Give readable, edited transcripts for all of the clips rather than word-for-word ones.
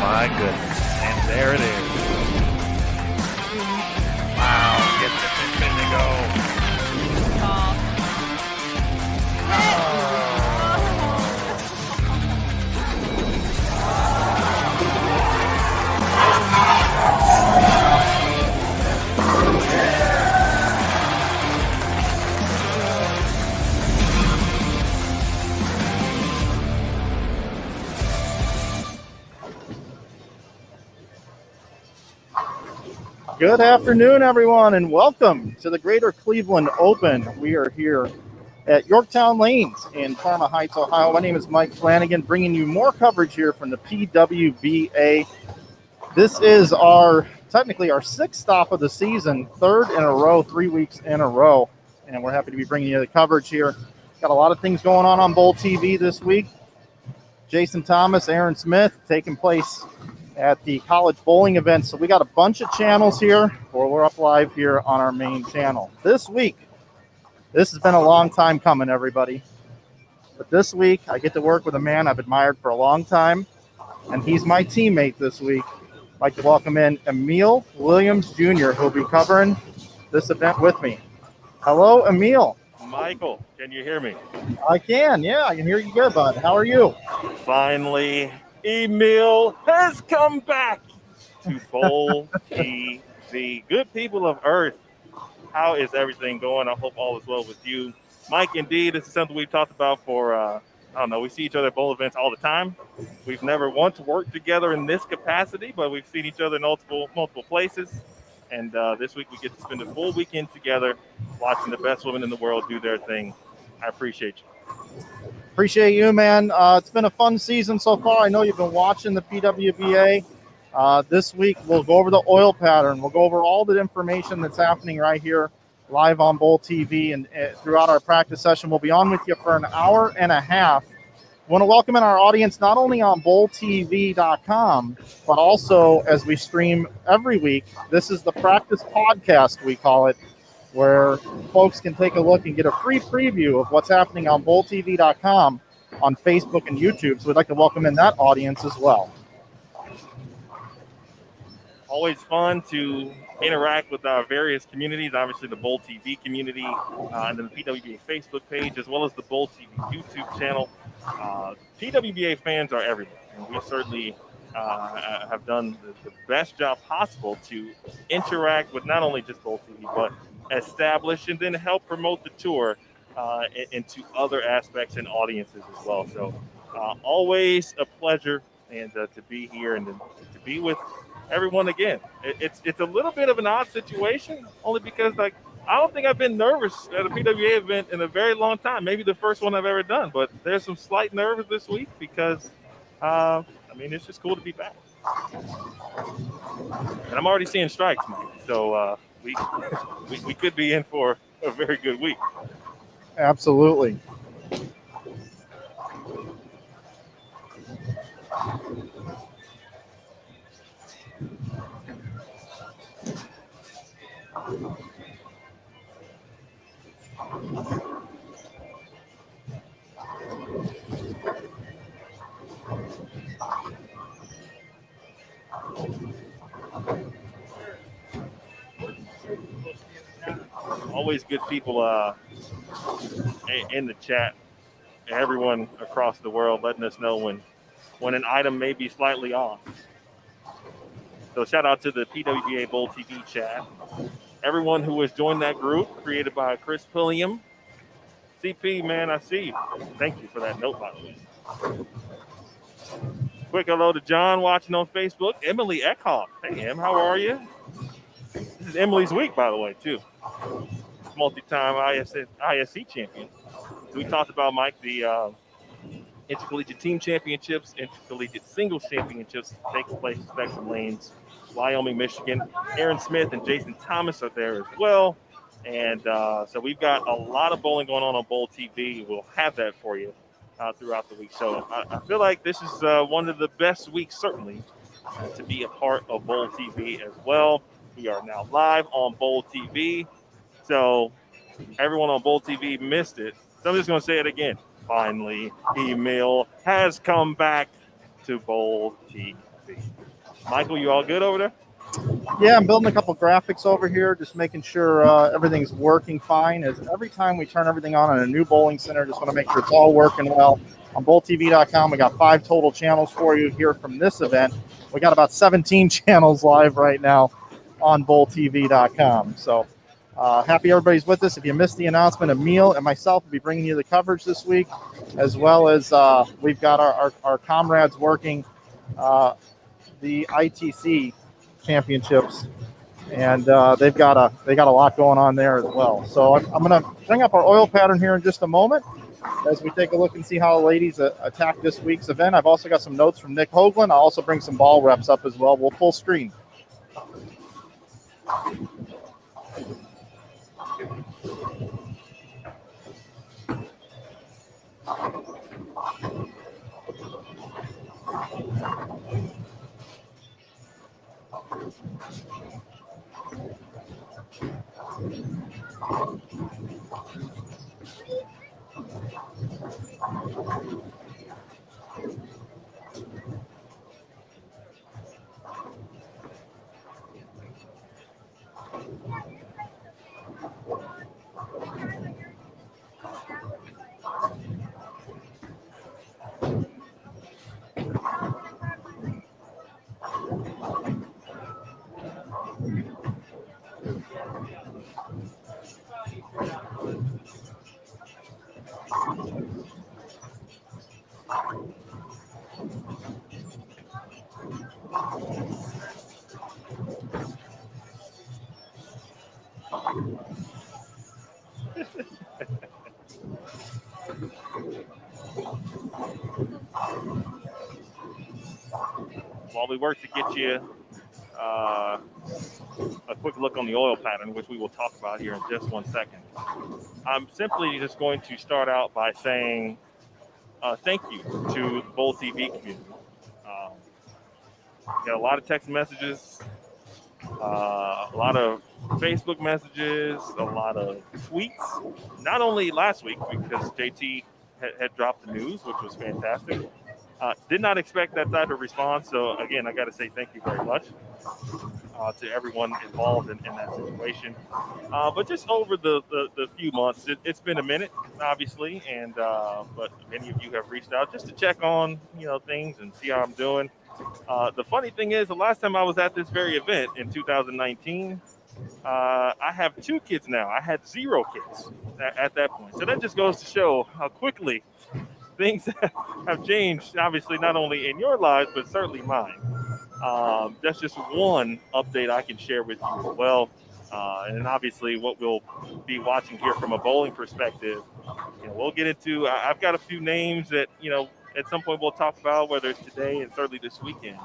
My goodness. And there it is. Wow, get the pin to go. Good afternoon, everyone, and welcome to the Greater Cleveland Open. We are here at Yorktown Lanes in Parma Heights, Ohio. My name is Mike Flanagan, bringing you more coverage here from the PWBA. This is technically our sixth stop of the season, third in a row, 3 weeks in a row, and we're happy to be bringing you the coverage here. Got a lot of things going on Bowl TV this week. Jason Thomas, Aaron Smith taking place at the college bowling event. So we got a bunch of channels here, or we're up live here on our main channel. This week, this has been a long time coming, everybody. But this week, I get to work with a man I've admired for a long time, and he's my teammate this week. I'd like to welcome in Emil Williams Jr., who'll be covering this event with me. Hello, Emil. Michael, can you hear me? I can, yeah, I can hear you good, bud. How are you? Finally, Emil has come back to Bowl TV. Good people of Earth, how is everything going? I hope all is well with you. Mike, indeed, this is something we've talked about for, I don't know, we see each other at bowl events all the time. We've never once worked together in this capacity, but we've seen each other in multiple places. And this week we get to spend a full weekend together watching the best women in the world do their thing. I appreciate you. Appreciate you, man. It's been a fun season so far. I know you've been watching the PWBA. This week, we'll go over the oil pattern. We'll go over all the information that's happening right here live on Bowl TV. And throughout our practice session, we'll be on with you for an hour and a half. I want to welcome in our audience not only on bowltv.com, but also as we stream every week. This is the practice podcast, we call it, where folks can take a look and get a free preview of what's happening on bowltv.com on Facebook and YouTube. So we'd like to welcome in that audience as well. Always fun to interact with our various communities, obviously the Bowl TV community, and then the PWBA Facebook page, as well as the Bowl TV YouTube channel. PWBA fans are everywhere, and we certainly have done the best job possible to interact with not only just Bowl TV, but establish and then help promote the tour into other aspects and audiences as well. So always a pleasure and to be here and to be with everyone again. It's a little bit of an odd situation, only because I don't think I've been nervous at a PWA event in a very long time. Maybe the first one I've ever done, but there's some slight nerves this week because it's just cool to be back. And I'm already seeing strikes, Mike. So we could be in for a very good week. Absolutely. Always good people in the chat. Everyone across the world letting us know when an item may be slightly off. So shout out to the PWBA Bowl TV chat. Everyone who has joined that group created by Chris Pulliam. CP, man, I see you. Thank you for that note, by the way. Quick hello to John watching on Facebook. Emily Eckhoff. Hey, Em, how are you? This is Emily's week, by the way, too. Multi-time ISC champion. So we talked about, Mike, the intercollegiate team championships, intercollegiate singles championships taking place in Spectrum Lanes, Wyoming, Michigan. Aaron Smith and Jason Thomas are there as well. And so we've got a lot of bowling going on Bowl TV. We'll have that for you throughout the week. So I feel like this is one of the best weeks, certainly, to be a part of Bowl TV as well. We are now live on Bowl TV. So everyone on Bowl TV missed it. So I'm just going to say it again. Finally, Emil has come back to Bowl TV. Michael, you all good over there? Yeah, I'm building a couple graphics over here, just making sure everything's working fine. As every time we turn everything on in a new bowling center, just want to make sure it's all working well. On bowltv.com, we got 5 total channels for you here from this event. We got about 17 channels live right now on bowltv.com. So happy everybody's with us. If you missed the announcement, Emil and myself will be bringing you the coverage this week, as well as we've got our comrades working the ITC championships, and they got a lot going on there as well. So I'm going to bring up our oil pattern here in just a moment as we take a look and see how the ladies attack this week's event. I've also got some notes from Nick Hoagland. I'll also bring some ball reps up as well. We'll full screen. While we work to get you a quick look on the oil pattern, which we will talk about here in just 1 second, I'm simply just going to start out by saying thank you to the Bowl TV community. Got a lot of text messages, a lot of Facebook messages, a lot of tweets. Not only last week, because JT had dropped the news, which was fantastic. Did not expect that type of response. So, again, I got to say thank you very much to everyone involved in that situation. But just over the few months, it's been a minute, obviously, and but many of you have reached out just to check on things and see how I'm doing. The funny thing is, the last time I was at this very event in 2019, I have 2 kids now. I had 0 kids at that point. So that just goes to show how quickly things have changed, obviously, not only in your lives, but certainly mine. That's just one update I can share with you as well. And obviously, what we'll be watching here from a bowling perspective, we'll get into. I've got a few names that at some point we'll talk about, whether it's today and certainly this weekend,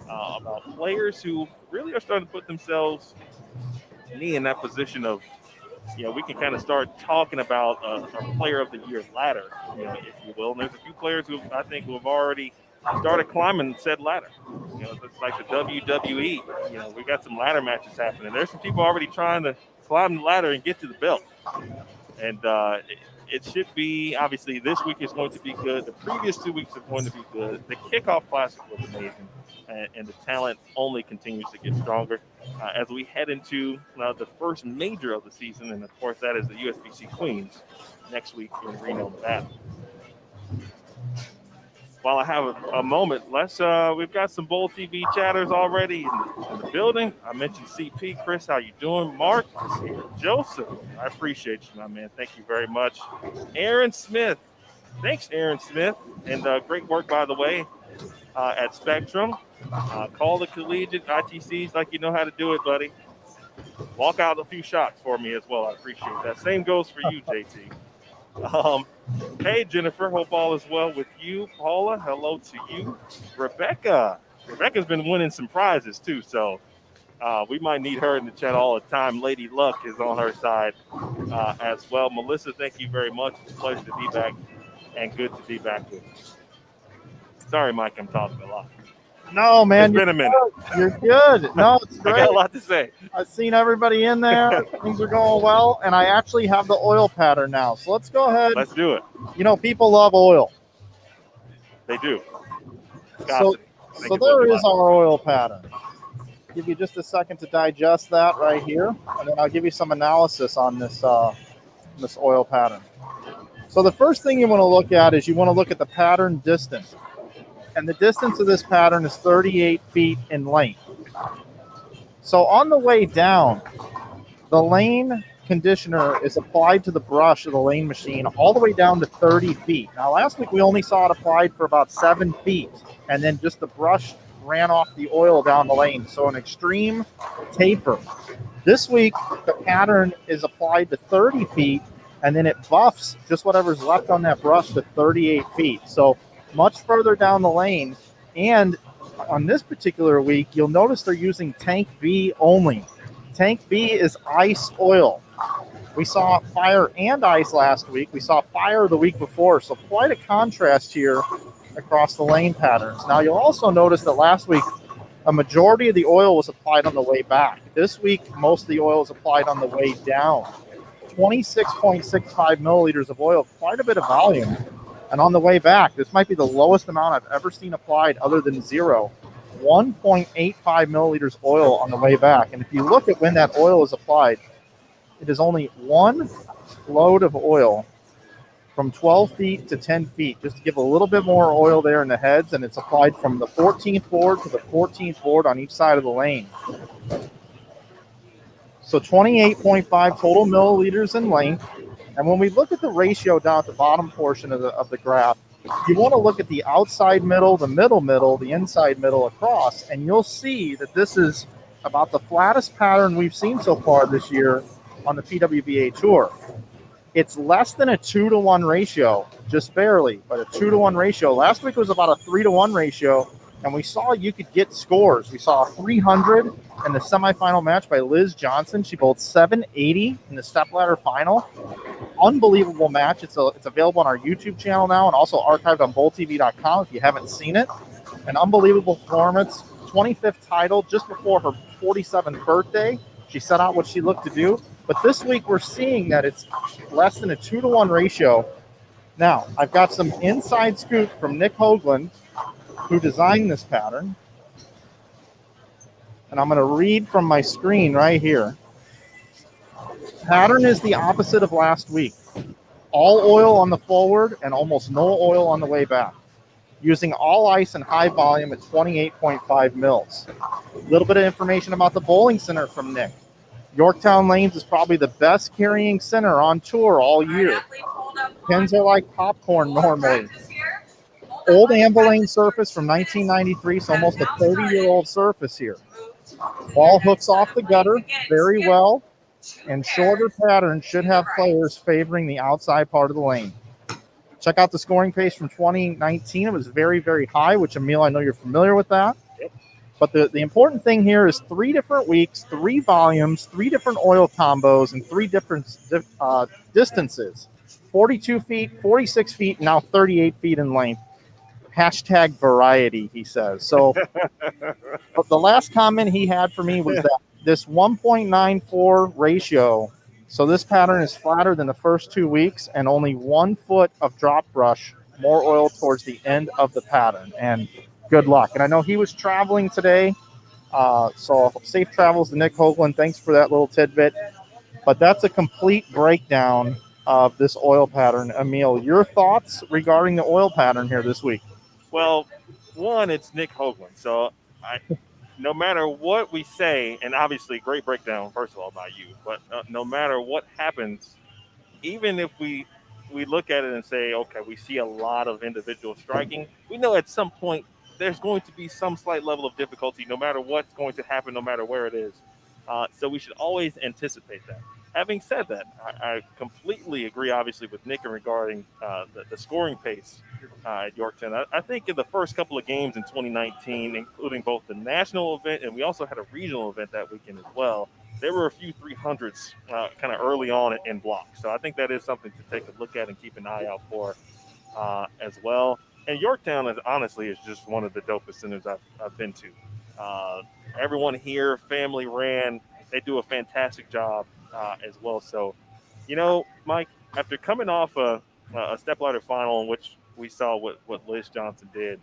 about players who really are starting to put themselves, to me, in that position of, we can kind of start talking about a player of the year ladder, if you will. And there's a few players who I think who have already started climbing said ladder. It's like the WWE. We've got some ladder matches happening. There's some people already trying to climb the ladder and get to the belt. And it should be, obviously, this week is going to be good. The previous 2 weeks are going to be good. The Kickoff Classic was amazing. And the talent only continues to get stronger as we head into the first major of the season. And, of course, that is the USBC Queens next week in Reno, Nevada. While I have a moment, we've got some Bowl TV chatters already in the building. I mentioned CP. Chris, how you doing? Mark is here. Joseph, I appreciate you, my man. Thank you very much. Aaron Smith. Thanks, Aaron Smith. And great work, by the way, at Spectrum. Call the collegiate ITCs like you know how to do it, buddy. Walk out a few shots for me as well. I appreciate that. Same goes for you, JT. Hey, Jennifer. Hope all is well with you. Paula, hello to you. Rebecca's been winning some prizes too, so we might need her in the chat all the time. Lady Luck is on her side as well. Melissa, thank you very much. It's a pleasure to be back and good to be back with you. Sorry, Mike, I'm talking a lot. No, man. It's been a minute. You're good. No, it's great. I got a lot to say. I've seen everybody in there. Things are going well. And I actually have the oil pattern now. So let's go ahead. Let's do it. People love oil. They do. So there is our oil pattern. Give you just a second to digest that right here, and then I'll give you some analysis on this this oil pattern. So the first thing you want to look at is you want to look at the pattern distance. And the distance of this pattern is 38 feet in length. So on the way down, the lane conditioner is applied to the brush of the lane machine all the way down to 30 feet. Now, last week we only saw it applied for about 7 feet, and then just the brush ran off the oil down the lane. So an extreme taper. This week, the pattern is applied to 30 feet, and then it buffs just whatever's left on that brush to 38 feet. So much further down the lane. And on this particular week, you'll notice they're using Tank B only. Tank B is ice oil. We saw fire and ice last week. We saw fire the week before. So quite a contrast here across the lane patterns. Now, you'll also notice that last week, a majority of the oil was applied on the way back. This week, most of the oil is applied on the way down. 26.65 milliliters of oil, quite a bit of volume. And on the way back, this might be the lowest amount I've ever seen applied other than 1.85 milliliters oil on the way back. And if you look at when that oil is applied, it is only one load of oil from 12 feet to 10 feet, just to give a little bit more oil there in the heads, and it's applied from the 14th board to the 14th board on each side of the lane. So 28.5 total milliliters in length. And when we look at the ratio down at the bottom portion of the graph, you want to look at the outside middle, the middle, the inside middle across, and you'll see that this is about the flattest pattern we've seen so far this year on the PWBA Tour. It's less than a 2-to-1 ratio, just barely, but a 2-to-1 ratio. Last week was about a 3-to-1 ratio, and we saw you could get scores. We saw 300 in the semifinal match by Liz Johnson. She bowled 780 in the stepladder final. Unbelievable match. It's available on our YouTube channel now and also archived on bowltv.com if you haven't seen it. An unbelievable performance. 25th title just before her 47th birthday. She set out what she looked to do. But this week we're seeing that it's less than a 2-to-1 ratio. Now, I've got some inside scoop from Nick Hoagland, who designed this pattern. And I'm going to read from my screen right here. Pattern is the opposite of last week. All oil on the forward and almost no oil on the way back. Using all ice and high volume at 28.5 mils. A little bit of information about the bowling center from Nick. Yorktown Lanes is probably the best carrying center on tour all year. Pins are like popcorn normally. Old Anvil Lane surface from 1993, so almost a 30-year-old surface here. Ball hooks off the gutter very well, and shorter patterns should have players favoring the outside part of the lane. Check out the scoring pace from 2019. It was very, very high, which, Emil, I know you're familiar with that. Yep. But the important thing here is 3 different weeks, 3 volumes, 3 different oil combos, and 3 different distances. 42 feet, 46 feet, now 38 feet in length. Hashtag variety, he says. So but the last comment he had for me was that this 1.94 ratio, so this pattern is flatter than the first 2 weeks and only 1 foot of drop brush, more oil towards the end of the pattern. And good luck. And I know he was traveling today, so safe travels to Nick Hoagland. Thanks for that little tidbit. But that's a complete breakdown of this oil pattern. Emil, your thoughts regarding the oil pattern here this week? Well, one, it's Nick Hoagland. So no matter what we say, and obviously great breakdown, first of all, by you, but no matter what happens, even if we look at it and say, okay, we see a lot of individual striking, we know at some point there's going to be some slight level of difficulty no matter what's going to happen, no matter where it is. So we should always anticipate that. Having said that, I completely agree, obviously, with Nick regarding the scoring pace at Yorktown. I think in the first couple of games in 2019, including both the national event and we also had a regional event that weekend as well, there were a few 300s kind of early on in blocks. So I think that is something to take a look at and keep an eye out for as well. And Yorktown, honestly, is just one of the dopest centers I've been to. Everyone here, family ran. They do a fantastic job as well. So, Mike, after coming off a stepladder final in which we saw what Liz Johnson did,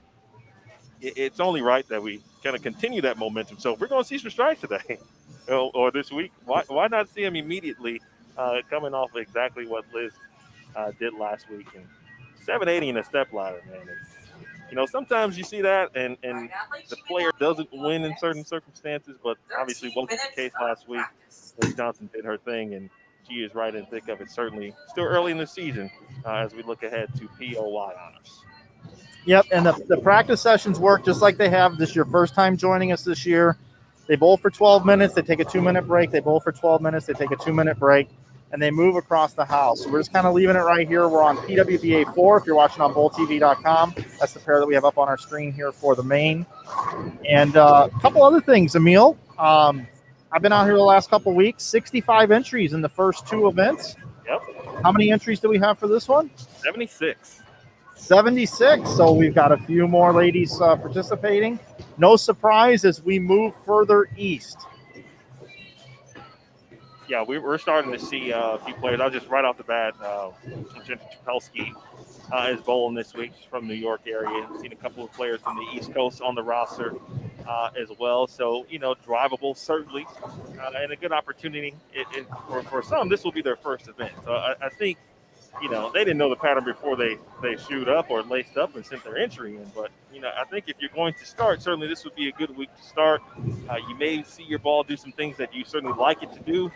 it's only right that we kind of continue that momentum. So if we're going to see some strikes today or this week, why not see them immediately coming off exactly what Liz did last week? And 780 in a step ladder, man. Sometimes you see that and the player doesn't win in certain circumstances, but obviously wasn't the case last week. Liz Johnson did her thing, and she is right in the thick of it. Certainly still early in the season as we look ahead to POY honors. Yep, and the practice sessions work just like they have. This is your first time joining us this year. They bowl for 12 minutes. They take a 2-minute break. They bowl for 12 minutes. They take a 2-minute break, and they move across the house. So we're just kind of leaving it right here. We're on PWBA 4 if you're watching on bowltv.com. That's the pair that we have up on our screen here for the main. And a couple other things, Emil. I've been out here the last couple weeks, 65 entries in the first 2 events. Yep. How many entries do we have for this one? 76. 76. So we've got a few more ladies participating. No surprise as we move further east. Yeah, we're starting to see a few players. I'll just right off the bat, Jennifer Trapelski is bowling this week. She's from New York area. I've seen a couple of players from the East Coast on the roster as well. So, drivable certainly, and a good opportunity. For some, this will be their first event. So I think, they didn't know the pattern before they shoot up or laced up and sent their entry in. But, I think if you're going to start, certainly this would be a good week to start. You may see your ball do some things that you certainly like it to do.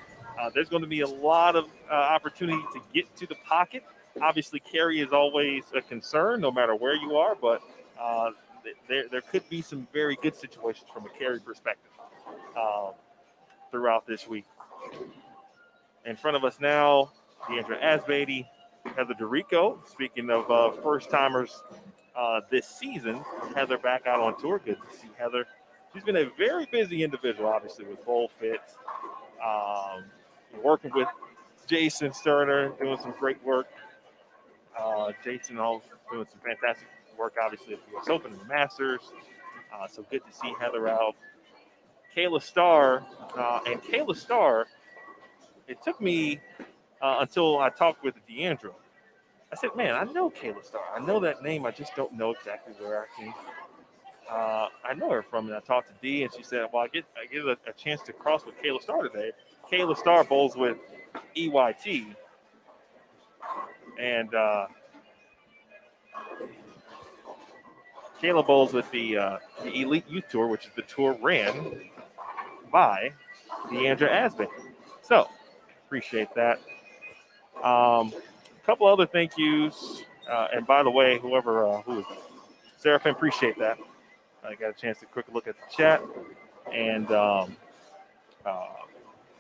There's going to be a lot of opportunity to get to the pocket. Obviously, carry is always a concern no matter where you are, but there could be some very good situations from a carry perspective throughout this week. In front of us now, Deandra Asbeatty, Heather DeRico. Speaking of first-timers this season, Heather back out on tour. Good to see Heather. She's been a very busy individual, obviously, with Bowl Fits. Working with Jason Sterner, doing some great work. Jason also doing some fantastic work, obviously, at the US Open and the Masters. So good to see Heather out. Kayla Starr, it took me until I talked with Deandra. I said, man, I know Kayla Starr. I know that name. I just don't know exactly where I know her from. And I talked to Dee, and she said, well, I get a chance to cross with Kayla Starr today. Kayla Starr bowls with EYT. And Kayla bowls with the Elite Youth Tour, which is the tour ran by Deandra Asbeatty. So, appreciate that. A couple other thank yous. And by the way, who is Seraphim, appreciate that. I got a chance to quick look at the chat and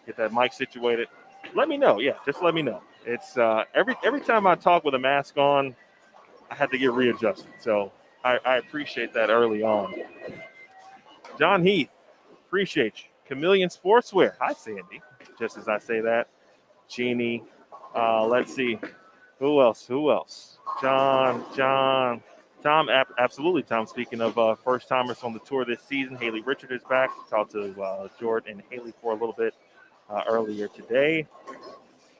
get that mic situated. Let me know. Yeah, just let me know. It's every time I talk with a mask on, I had to get readjusted. So I appreciate that early on. John Heath, appreciate you. Chameleon Sportswear. Hi, Sandy. Just as I say that. Jeannie. Let's see. Who else? John. Tom, absolutely, Tom. Speaking of first-timers on the tour this season, Haley Richard is back. Talked to Jordan and Haley for a little bit earlier today.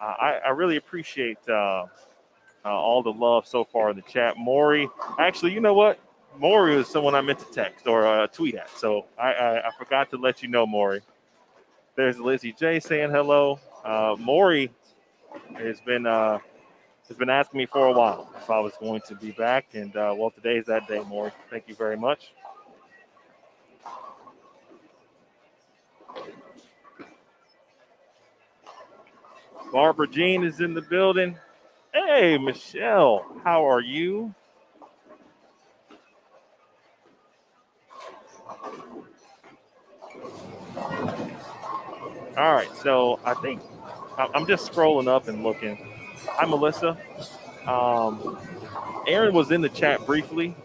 I really appreciate all the love so far in the chat. Maury, actually, you know what? Maury was someone I meant to text or tweet at, so I forgot to let you know, Maury. There's Lizzie J saying hello. Maury has been asking me for a while if I was going to be back, and well, today's that day, Maury. Thank you very much. Barbara Jean is in the building. Hey, Michelle, how are you? All right, so I think I'm just scrolling up and looking. Hi, Melissa. Aaron was in the chat briefly,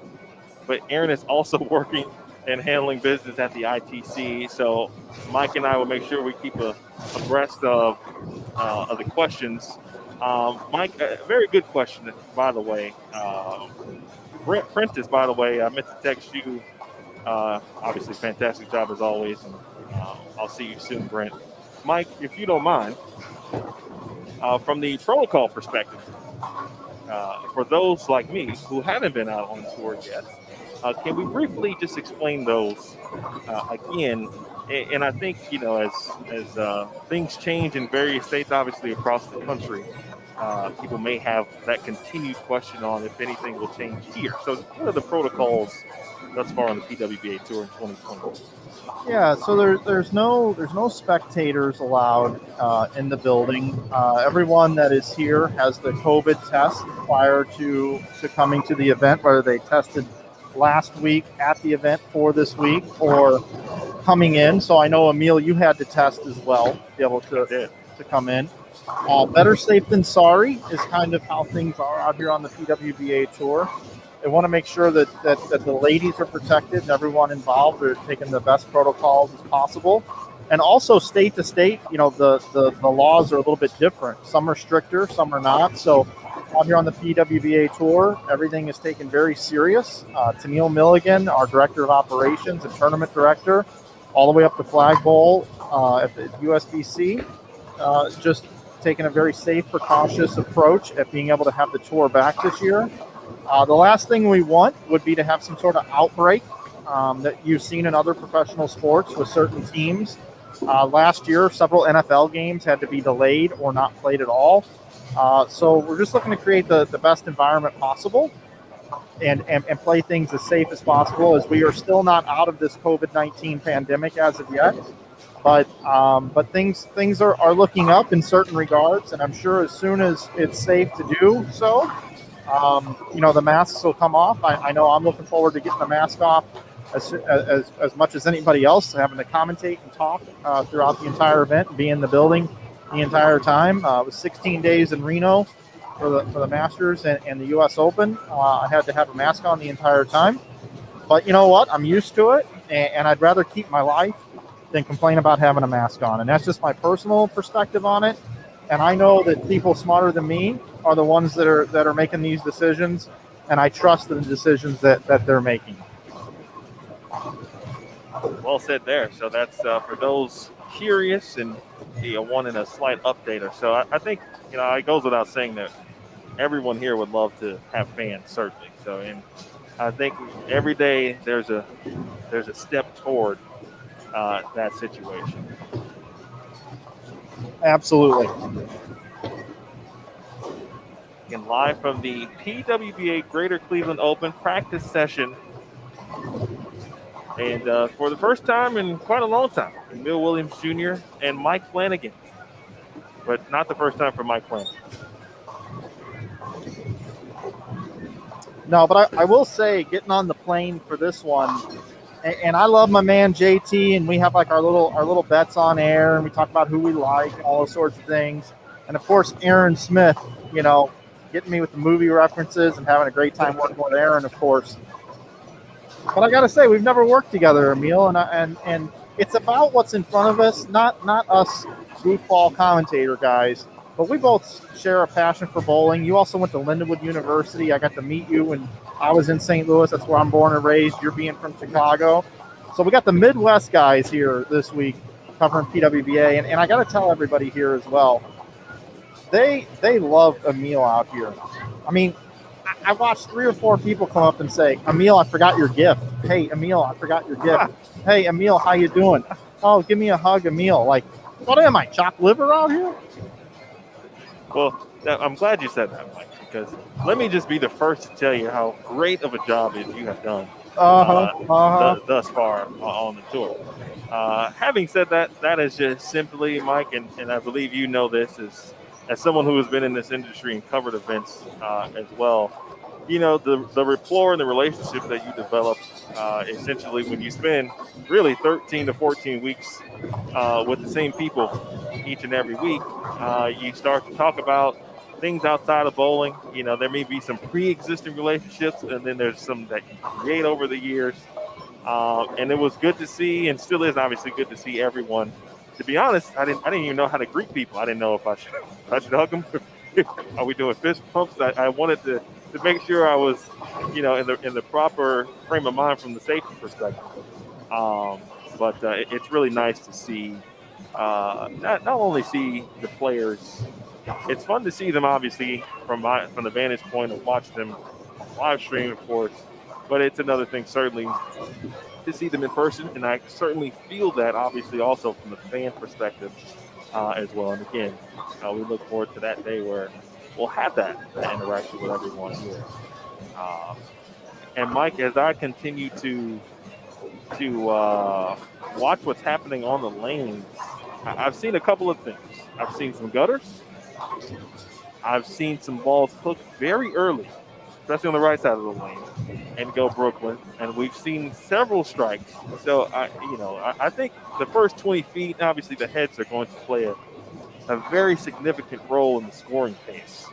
but Aaron is also working and handling business at the ITC. So Mike and I will make sure we keep abreast of the questions. Mike, a very good question, by the way. Brent Prentice, by the way, I meant to text you. Obviously, fantastic job as always. And I'll see you soon, Brent. Mike, if you don't mind, from the protocol perspective, for those like me who haven't been out on tour yet, Can we briefly just explain those again? And I think as things change in various states, obviously across the country, people may have that continued question on if anything will change here. So, what are the protocols thus far on the PWBA Tour in 2020? Yeah, so there's no spectators allowed in the building. Everyone that is here has the COVID test prior to coming to the event, whether they tested last week at the event for this week or coming in. So I know, Emil, you had to test as well to be able I did. to come in. Better safe than sorry is kind of how things are out here on the PWBA Tour. They want to make sure that the ladies are protected and everyone involved are taking the best protocols as possible. And also state to state, the laws are a little bit different. Some are stricter, some are not. So out here on the PWBA Tour, everything is taken very serious. Tennille Milligan, our Director of Operations and Tournament Director, all the way up to Flag Bowl at the USBC, just taking a very safe, precautious approach at being able to have the tour back this year. The last thing we want would be to have some sort of outbreak that you've seen in other professional sports with certain teams. Last year, several NFL games had to be delayed or not played at all. So we're just looking to create the best environment possible and play things as safe as possible, as we are still not out of this COVID-19 pandemic as of yet. But things are looking up in certain regards, and I'm sure as soon as it's safe to do so, the masks will come off. I know I'm looking forward to getting the mask off as much as anybody else, having to commentate and talk throughout the entire event and be in the building the entire time. It was 16 days in Reno for the Masters and the U.S. Open. I had to have a mask on the entire time. But you know what? I'm used to it, and I'd rather keep my life than complain about having a mask on. And that's just my personal perspective on it. And I know that people smarter than me are the ones that are making these decisions, and I trust in the decisions that they're making. Well said there. So that's for those curious and wanting a slight update or so. I think it goes without saying that everyone here would love to have fans, certainly. So, and I think every day there's a step toward that situation. Absolutely. And live from the PWBA Greater Cleveland Open practice session. And for the first time in quite a long time, Emil Williams Jr. and Mike Flanagan. But not the first time for Mike Flanagan. No, but I will say, getting on the plane for this one, and I love my man JT, and we have like our little bets on air, and we talk about who we like, and all those sorts of things. And of course, Aaron Smith, getting me with the movie references and having a great time working with Aaron, of course. But I got to say, we've never worked together, Emil, and it's about what's in front of us, not us goofball commentator guys. But we both share a passion for bowling. You also went to Lindenwood University. I got to meet you when I was in St. Louis. That's where I'm born and raised. You're being from Chicago. So we got the Midwest guys here this week covering PWBA. And I got to tell everybody here as well, they love Emil out here. I mean, I watched 3 or 4 people come up and say, Emil, I forgot your gift. Hey, Emil, I forgot your gift. Hey, Emil, how you doing? Oh, give me a hug, Emil. Like, what am I, chopped liver out here? Well, I'm glad you said that, Mike, because let me just be the first to tell you how great of a job you have done thus far on the tour. Having said that, that is just simply, Mike, and I believe you know this as someone who has been in this industry and covered events as well. The rapport and the relationship that you develop essentially when you spend really 13 to 14 weeks with the same people each and every week, you start to talk about things outside of bowling. There may be some pre-existing relationships, and then there's some that you create over the years. And it was good to see, and still is obviously good to see everyone. To be honest, I didn't even know how to greet people. I didn't know if I should hug them. Are we doing fist pumps? I wanted to make sure I was, in the proper frame of mind from the safety perspective. But it's really nice to see, not only see the players. It's fun to see them, obviously, from the vantage point of watching them live stream, of course. but it's another thing certainly to see them in person, and I certainly feel that obviously also from the fan perspective as well. And again, we look forward to that day where we'll have that interaction with everyone here. Uh, and Mike, as I continue to watch what's happening on the lanes, I've seen a couple of things. I've seen some gutters. I've seen some balls hooked very early, especially on the right side of the lane, and go Brooklyn. And we've seen several strikes. So I think the first 20 feet, obviously the heads are going to play a very significant role in the scoring pace.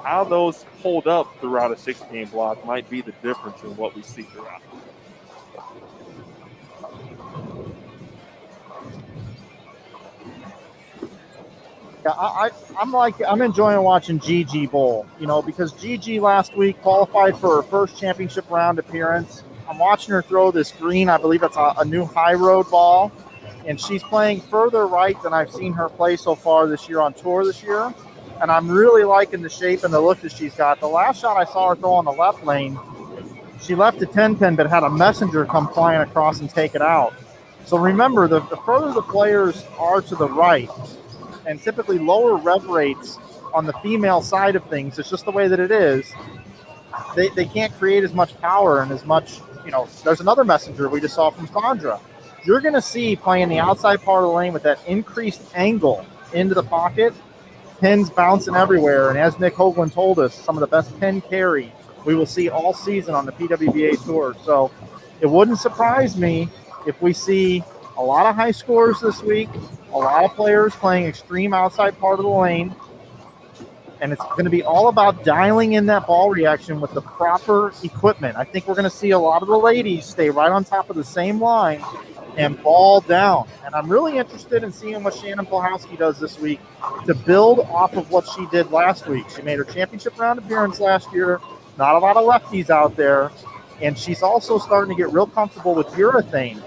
How those hold up throughout a 6-game block might be the difference in what we see throughout. Yeah, I'm enjoying watching Gigi bowl, because Gigi last week qualified for her first championship round appearance. I'm watching her throw this green, I believe it's a new high road ball, and she's playing further right than I've seen her play so far this year on tour this year. And I'm really liking the shape and the look that she's got. The last shot I saw her throw on the left lane, she left a 10-pin, but had a messenger come flying across and take it out. So remember, the further the players are to the right, and typically lower rev rates on the female side of things, it's just the way that it is, they can't create as much power and as much, there's another messenger we just saw from Sandra. You're going to see playing the outside part of the lane with that increased angle into the pocket, pins bouncing everywhere. And as Nick Hoagland told us, some of the best pin carry we will see all season on the PWBA Tour. So it wouldn't surprise me if we see a lot of high scores this week, a lot of players playing extreme outside part of the lane, and it's going to be all about dialing in that ball reaction with the proper equipment. I think we're going to see a lot of the ladies stay right on top of the same line and ball down. And I'm really interested in seeing what Shannon Polhowski does this week to build off of what she did last week. She made her championship round appearance last year. Not a lot of lefties out there. And she's also starting to get real comfortable with urethane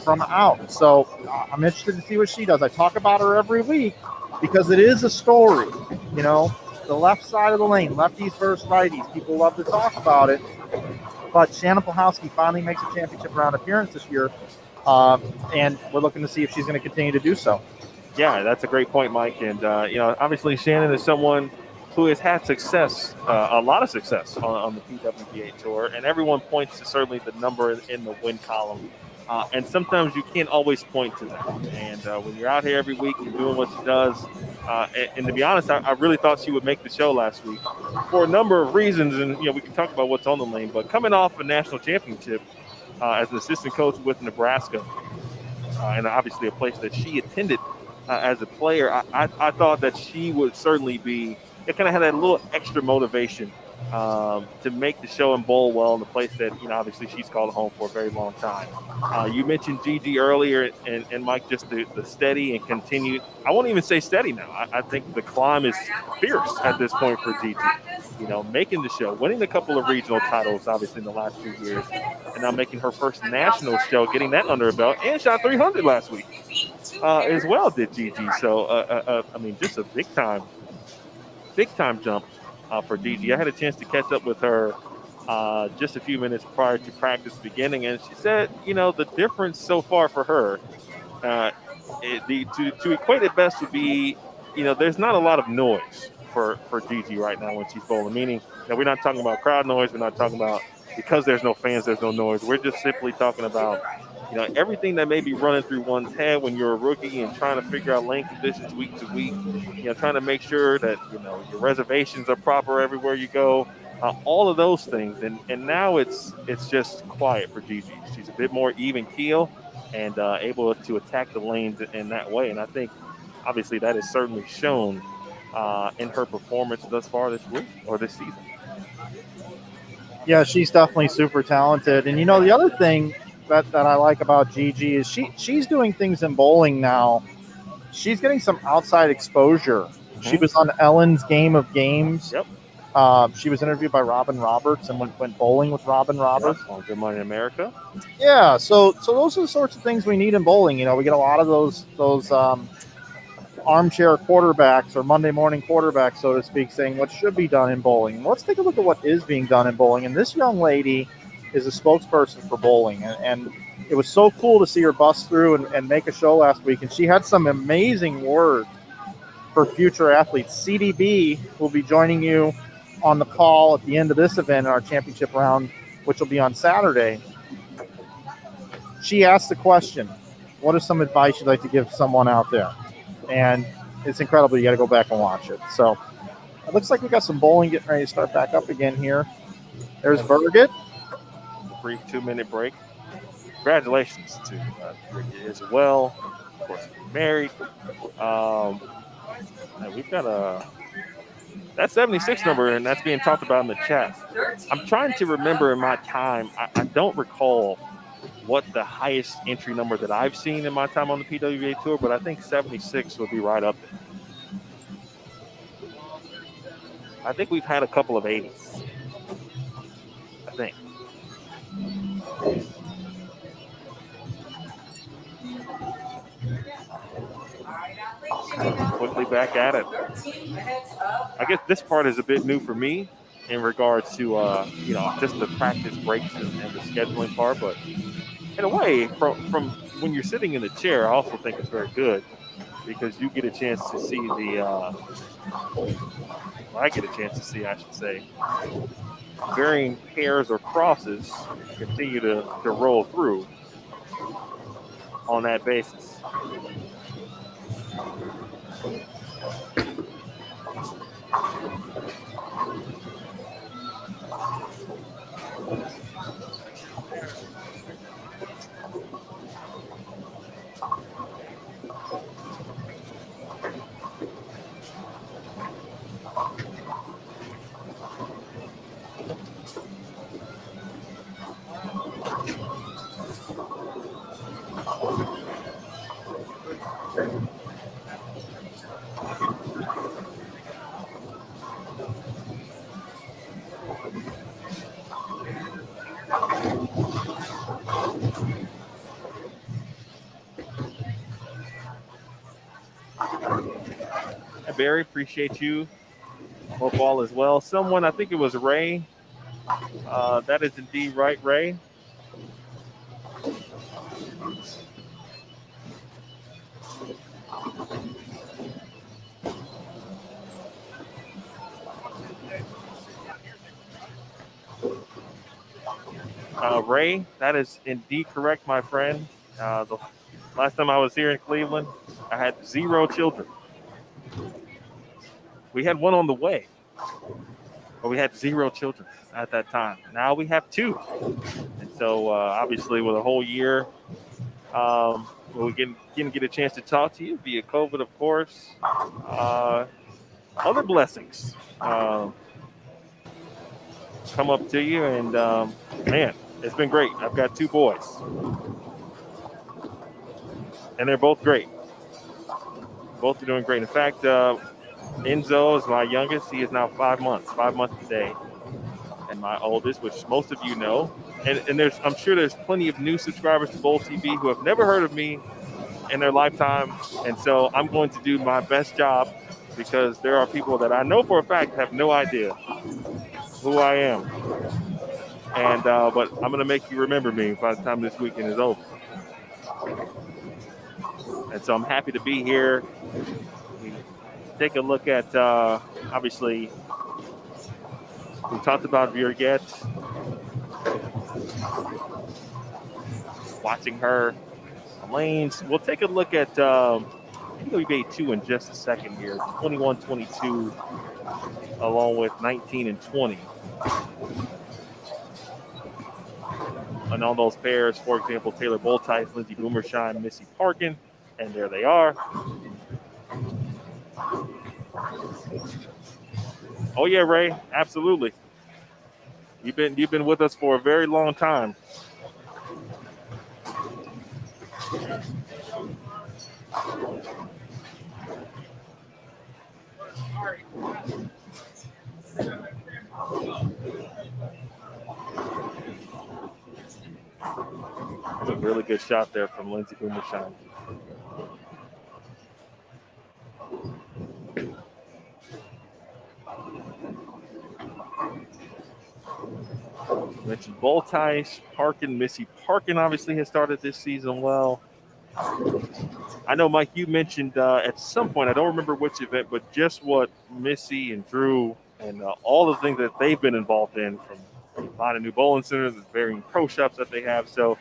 from out. So I'm interested to see what she does. I talk about her every week because it is a story. The left side of the lane, lefties versus righties. People love to talk about it. But Shannon Polhowski finally makes a championship round appearance this year. And we're looking to see if she's going to continue to do so. Yeah, that's a great point, Mike. And, obviously Shannon is someone who has had success, a lot of success on the PWBA Tour. And everyone points to certainly the number in the win column. And sometimes you can't always point to that. And when you're out here every week and doing what she does, and to be honest, I really thought she would make the show last week for a number of reasons. And, we can talk about what's on the lane. But coming off a national championship as an assistant coach with Nebraska, and obviously a place that she attended as a player, I thought that she would certainly be – it kind of had that little extra motivation to make the show and bowl well in the place that, obviously she's called home for a very long time. You mentioned Gigi earlier, and Mike, just the steady and continued. I won't even say steady now. I think the climb is fierce at this point for Gigi. Making the show, winning a couple of regional titles, obviously, in the last few years, and now making her first national show, getting that under her belt, and shot 300 last week as well, did Gigi. So, just a big time jump for Gigi. I had a chance to catch up with her just a few minutes prior to practice beginning, and she said, the difference so far for her, to equate it best would be, there's not a lot of noise for Gigi right now when she's bowling, meaning that we're not talking about crowd noise, we're not talking about because there's no fans, there's no noise. We're just simply talking about, everything that may be running through one's head when you're a rookie and trying to figure out lane conditions week to week, trying to make sure that, your reservations are proper everywhere you go, all of those things. And now it's just quiet for Gigi. She's a bit more even keel and able to attack the lanes in that way. And I think, obviously, that is certainly shown in her performance thus far this week or this season. Yeah, she's definitely super talented. And, the other thing that I like about Gigi is she's doing things in bowling now. She's getting some outside exposure. Mm-hmm. She was on Ellen's Game of Games. Yep. She was interviewed by Robin Roberts and went bowling with Robin Roberts. Yep. On Good Morning America. Yeah, so those are the sorts of things we need in bowling. We get a lot of those armchair quarterbacks or Monday morning quarterbacks, so to speak, saying what should be done in bowling. Let's take a look at what is being done in bowling. And this young lady is a spokesperson for bowling, and it was so cool to see her bust through and make a show last week. And she had some amazing words for future athletes. CDB will be joining you on the call at the end of this event, our championship round, which will be on Saturday. She asked the question, what is some advice you'd like to give someone out there? And it's incredible. You got to go back and watch it. So it looks like we got some bowling getting ready to start back up again here. There's Birgit. Brief 2-minute break. Congratulations to Brigitte as well. Of course, married. And we've got that 76 number, and that's being talked about in the chat. I'm trying to remember in my time. I don't recall what the highest entry number that I've seen in my time on the PWBA Tour, but I think 76 would be right up there. I think we've had a couple of 80s. I think. Quickly back at it. I guess this part is a bit new for me in regards to just the practice breaks and the scheduling part, but in a way, from when you're sitting in the chair, I also think it's very good because you get a chance to see I get a chance to see, I should say, varying pairs or crosses continue to roll through on that basis. Hi, Barry, appreciate you. Hope all is well. Someone, I think it was Ray. That is indeed right, Ray. Ray, that is indeed correct, my friend. The last time I was here in Cleveland, I had 0 children. We had one on the way, but we had 0 children at that time. Now we have 2. And so obviously with a whole year, we didn't get a chance to talk to you via COVID, of course. Other blessings come up to you, and man, it's been great. I've got 2 boys, and they're both great. Both are doing great. In fact, Enzo is my youngest. He is now 5 months today. And my oldest, which most of you know. And I'm sure there's plenty of new subscribers to Bowl TV who have never heard of me in their lifetime. And so I'm going to do my best job because there are people that I know for a fact have no idea who I am. And but I'm going to make you remember me by the time this weekend is over. And so I'm happy to be here. We take a look at, obviously, we talked about Birgit, watching her lanes. We'll take a look at PWBA 2 in just a second here. 21-22 along with 19 and 20. And on those pairs, for example, Taylor Boltice, Lindsey Boomershine, Missy Parkin, and there they are. Oh yeah, Ray, absolutely. You've been with us for a very long time. That's a really good shot there from Lindsey Boomershine. Mentioned Boltice, Parkin, Missy Parkin obviously has started this season well. I know, Mike, you mentioned at some point, I don't remember which event, but just what Missy and Drew and all the things that they've been involved in, from buying a new bowling center, the varying pro shops that they have. So,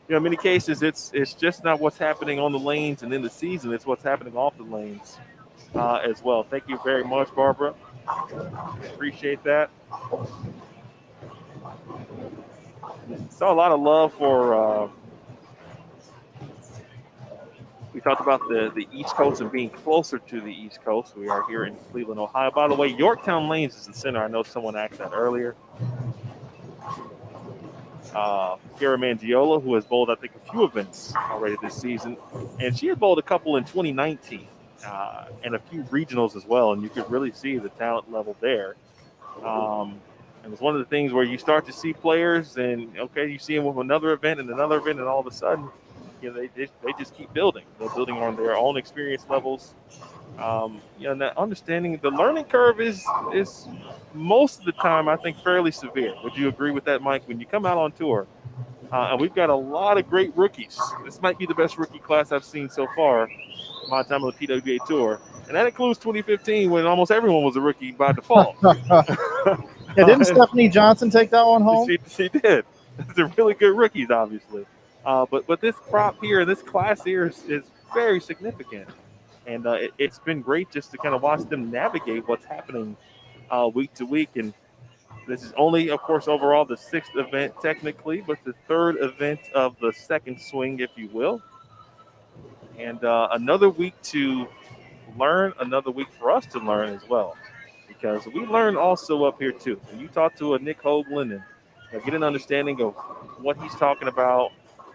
in many cases, it's just not what's happening on the lanes and in the season, it's what's happening off the lanes as well. Thank you very much, Barbara. Appreciate that. Saw a lot of love for we talked about the East Coast and being closer to the East Coast. We are here in Cleveland, Ohio. By the way, Yorktown Lanes is the center. I know someone asked that earlier. Kara Mangiola, who has bowled, I think, a few events already this season. And she had bowled a couple in 2019 and a few regionals as well. And you could really see the talent level there. And it's one of the things where you start to see players and, okay, you see them with another event, and all of a sudden, they just keep building. They're building on their own experience levels. And that understanding the learning curve is most of the time, I think, fairly severe. Would you agree with that, Mike? When you come out on tour, and we've got a lot of great rookies. This might be the best rookie class I've seen so far, my time on the PWBA tour. And that includes 2015 when almost everyone was a rookie by default. Yeah, didn't Stephanie Johnson take that one home? She did. They're really good rookies, obviously. But this crop here, this class here is very significant. And it's been great just to kind of watch them navigate what's happening week to week. And this is only, of course, overall the 6th event technically, but the 3rd event of the second swing, if you will. And another week to learn, another week for us to learn as well. Because we learn also up here too. When you talk to a Nick Hoagland and get an understanding of what he's talking about,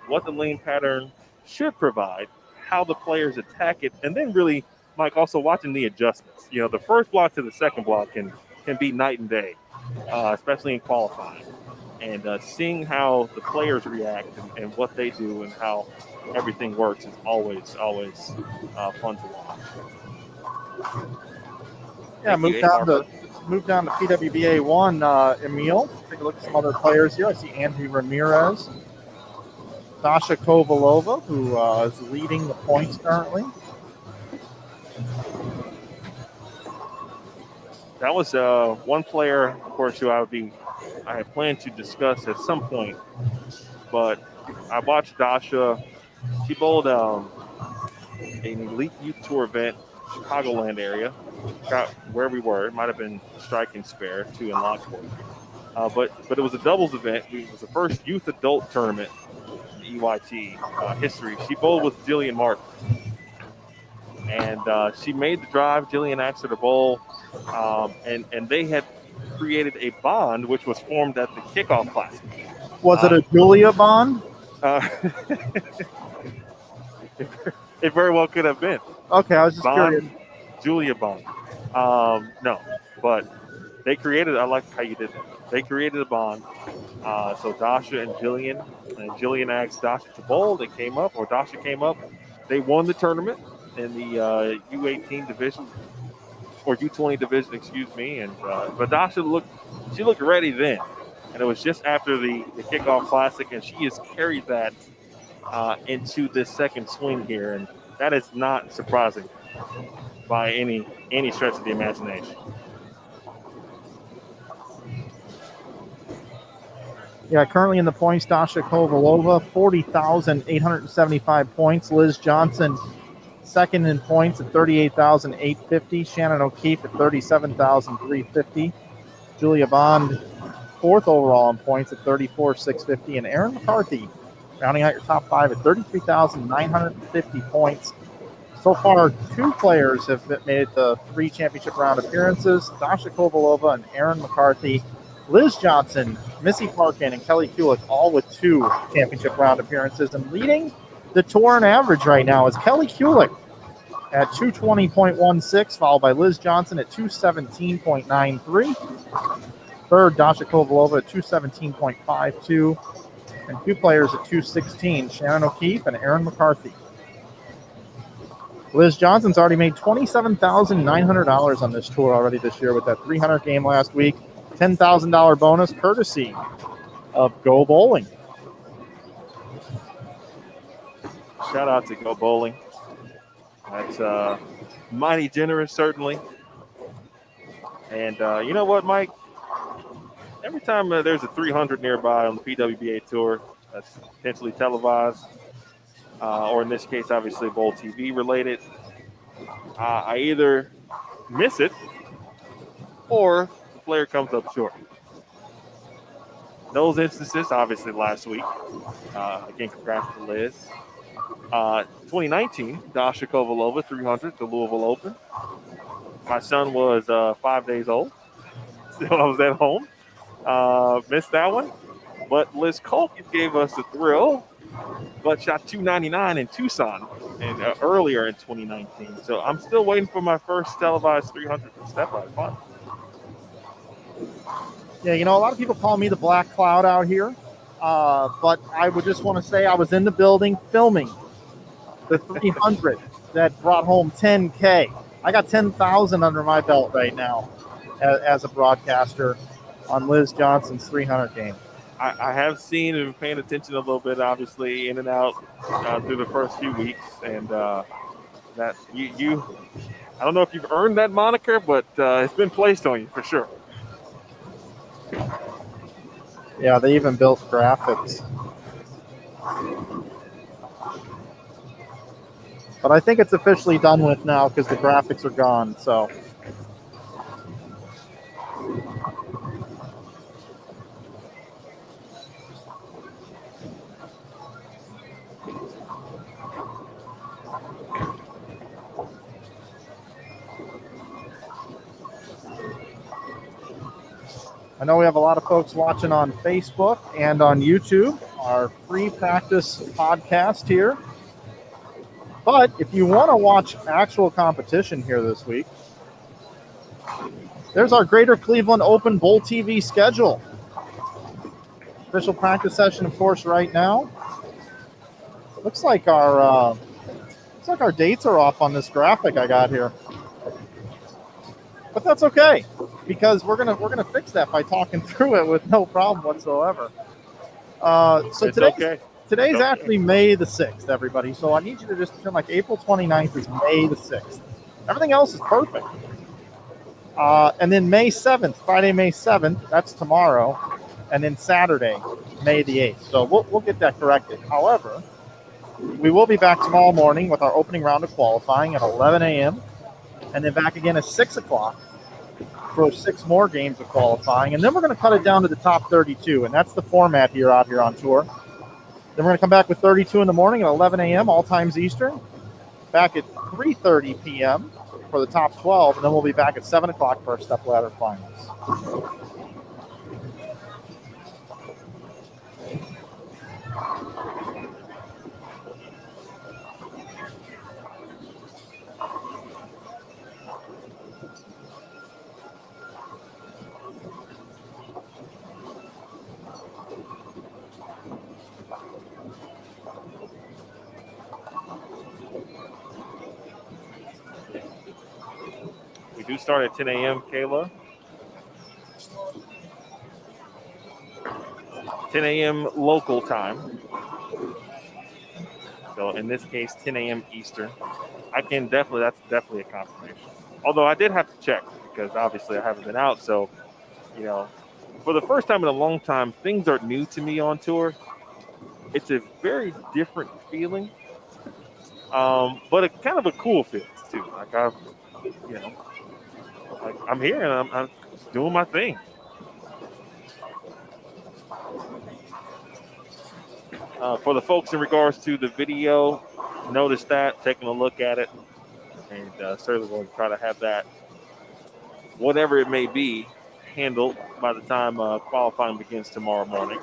what the lane pattern should provide, how the players attack it, and then really, Mike, also watching the adjustments. The first block to the second block can be night and day, especially in qualifying. And seeing how the players react and what they do and how everything works is always fun to watch. Yeah, move down to PWBA 1, Emil. Take a look at some other players here. I see Andy Ramirez. Dasha Kovalova, who is leading the points currently. That was one player, of course, who I had planned to discuss at some point. But I watched Dasha. She bowled an Elite Youth Tour event, Chicagoland area. Got where we were. It might have been Strike and Spare, 2 in Lockport. But it was a doubles event. It was the first youth adult tournament in EYT history. She bowled with Jillian Martin. And she made the drive. Jillian asked her to bowl. And they had created a bond, which was formed at the kickoff classic. Was it a Julia bond? It very well could have been. Okay, I was just curious. Julia Bond. No, but they created, I like how you did that. They created a bond. So Dasha and Jillian asked Dasha to bowl. They came up, or Dasha came up. They won the tournament in the U18 division, or U20 division, excuse me. And but Dasha looked ready then. And it was just after the kickoff classic, and she has carried that into this second swing here. And that is not surprising by any stretch of the imagination. Yeah, currently in the points, Dasha Kovalova, 40,875 points. Liz Johnson, second in points at 38,850. Shannon O'Keefe at 37,350. Julia Bond, 4th overall in points at 34,650. And Erin McCarthy, rounding out your top 5 at 33,950 points. So far, 2 players have made it to 3 championship round appearances. Dasha Kovalova and Erin McCarthy. Liz Johnson, Missy Parkin, and Kelly Kulick, all with 2 championship round appearances. And leading the tour in average right now is Kelly Kulick at 220.16, followed by Liz Johnson at 217.93. Third, Dasha Kovalova at 217.52. And 2 players at 216, Shannon O'Keefe and Erin McCarthy. Liz Johnson's already made $27,900 on this tour already this year with that 300 game last week. $10,000 bonus courtesy of Go Bowling. Shout out to Go Bowling. That's mighty generous, certainly. And you know what, Mike? Every time there's a 300 nearby on the PWBA Tour that's potentially televised, or in this case, obviously Bowl TV related, I either miss it or the player comes up short. Those instances, obviously, last week. Again, congrats to Liz. 2019, Dasha Kovalova, 300, the Louisville Open. My son was 5 days old. Still, I was at home. Missed that one. But Liz Colkin gave us a thrill, but shot 299 in Tucson and earlier in 2019. So I'm still waiting for my first televised 300 from Step Out. Fun. Yeah, a lot of people call me the Black Cloud out here, but I would just want to say I was in the building filming the 300 that brought home 10K. I got 10,000 under my belt right now as a broadcaster on Liz Johnson's 300 game. I have seen and paying attention a little bit, obviously, in and out through the first few weeks, and that you I don't know if you've earned that moniker, but it's been placed on you for sure. Yeah, they even built graphics. But I think it's officially done with now because the graphics are gone. So. I know we have a lot of folks watching on Facebook and on YouTube, our free practice podcast here. But if you want to watch actual competition here this week, there's our Greater Cleveland Open Bowl TV schedule. Official practice session, of course, right now. Looks like our dates are off on this graphic I got here. But that's okay, because we're gonna fix that by talking through it with no problem whatsoever. Today's actually May the 6th, everybody. So I need you to just pretend like April 29th is May the 6th. Everything else is perfect. And then May 7th, Friday, May 7th, that's tomorrow. And then Saturday, May the 8th. So we'll get that corrected. However, we will be back tomorrow morning with our opening round of qualifying at 11 a.m. And then back again at 6 o'clock for 6 more games of qualifying. And then we're going to cut it down to the top 32. And that's the format out here on tour. Then we're going to come back with 32 in the morning at 11 a.m., all times Eastern. Back at 3:30 p.m. for the top 12. And then we'll be back at 7 o'clock for our step ladder finals. We do start at 10 a.m., Kayla. 10 a.m. local time. So in this case, 10 a.m. Eastern. That's definitely a confirmation. Although I did have to check because obviously I haven't been out. So, for the first time in a long time, things are new to me on tour. It's a very different feeling, but a kind of a cool feeling too. Like I'm here and I'm doing my thing. For the folks in regards to the video, notice that, taking a look at it, and certainly going to try to have that, whatever it may be, handled by the time qualifying begins tomorrow morning.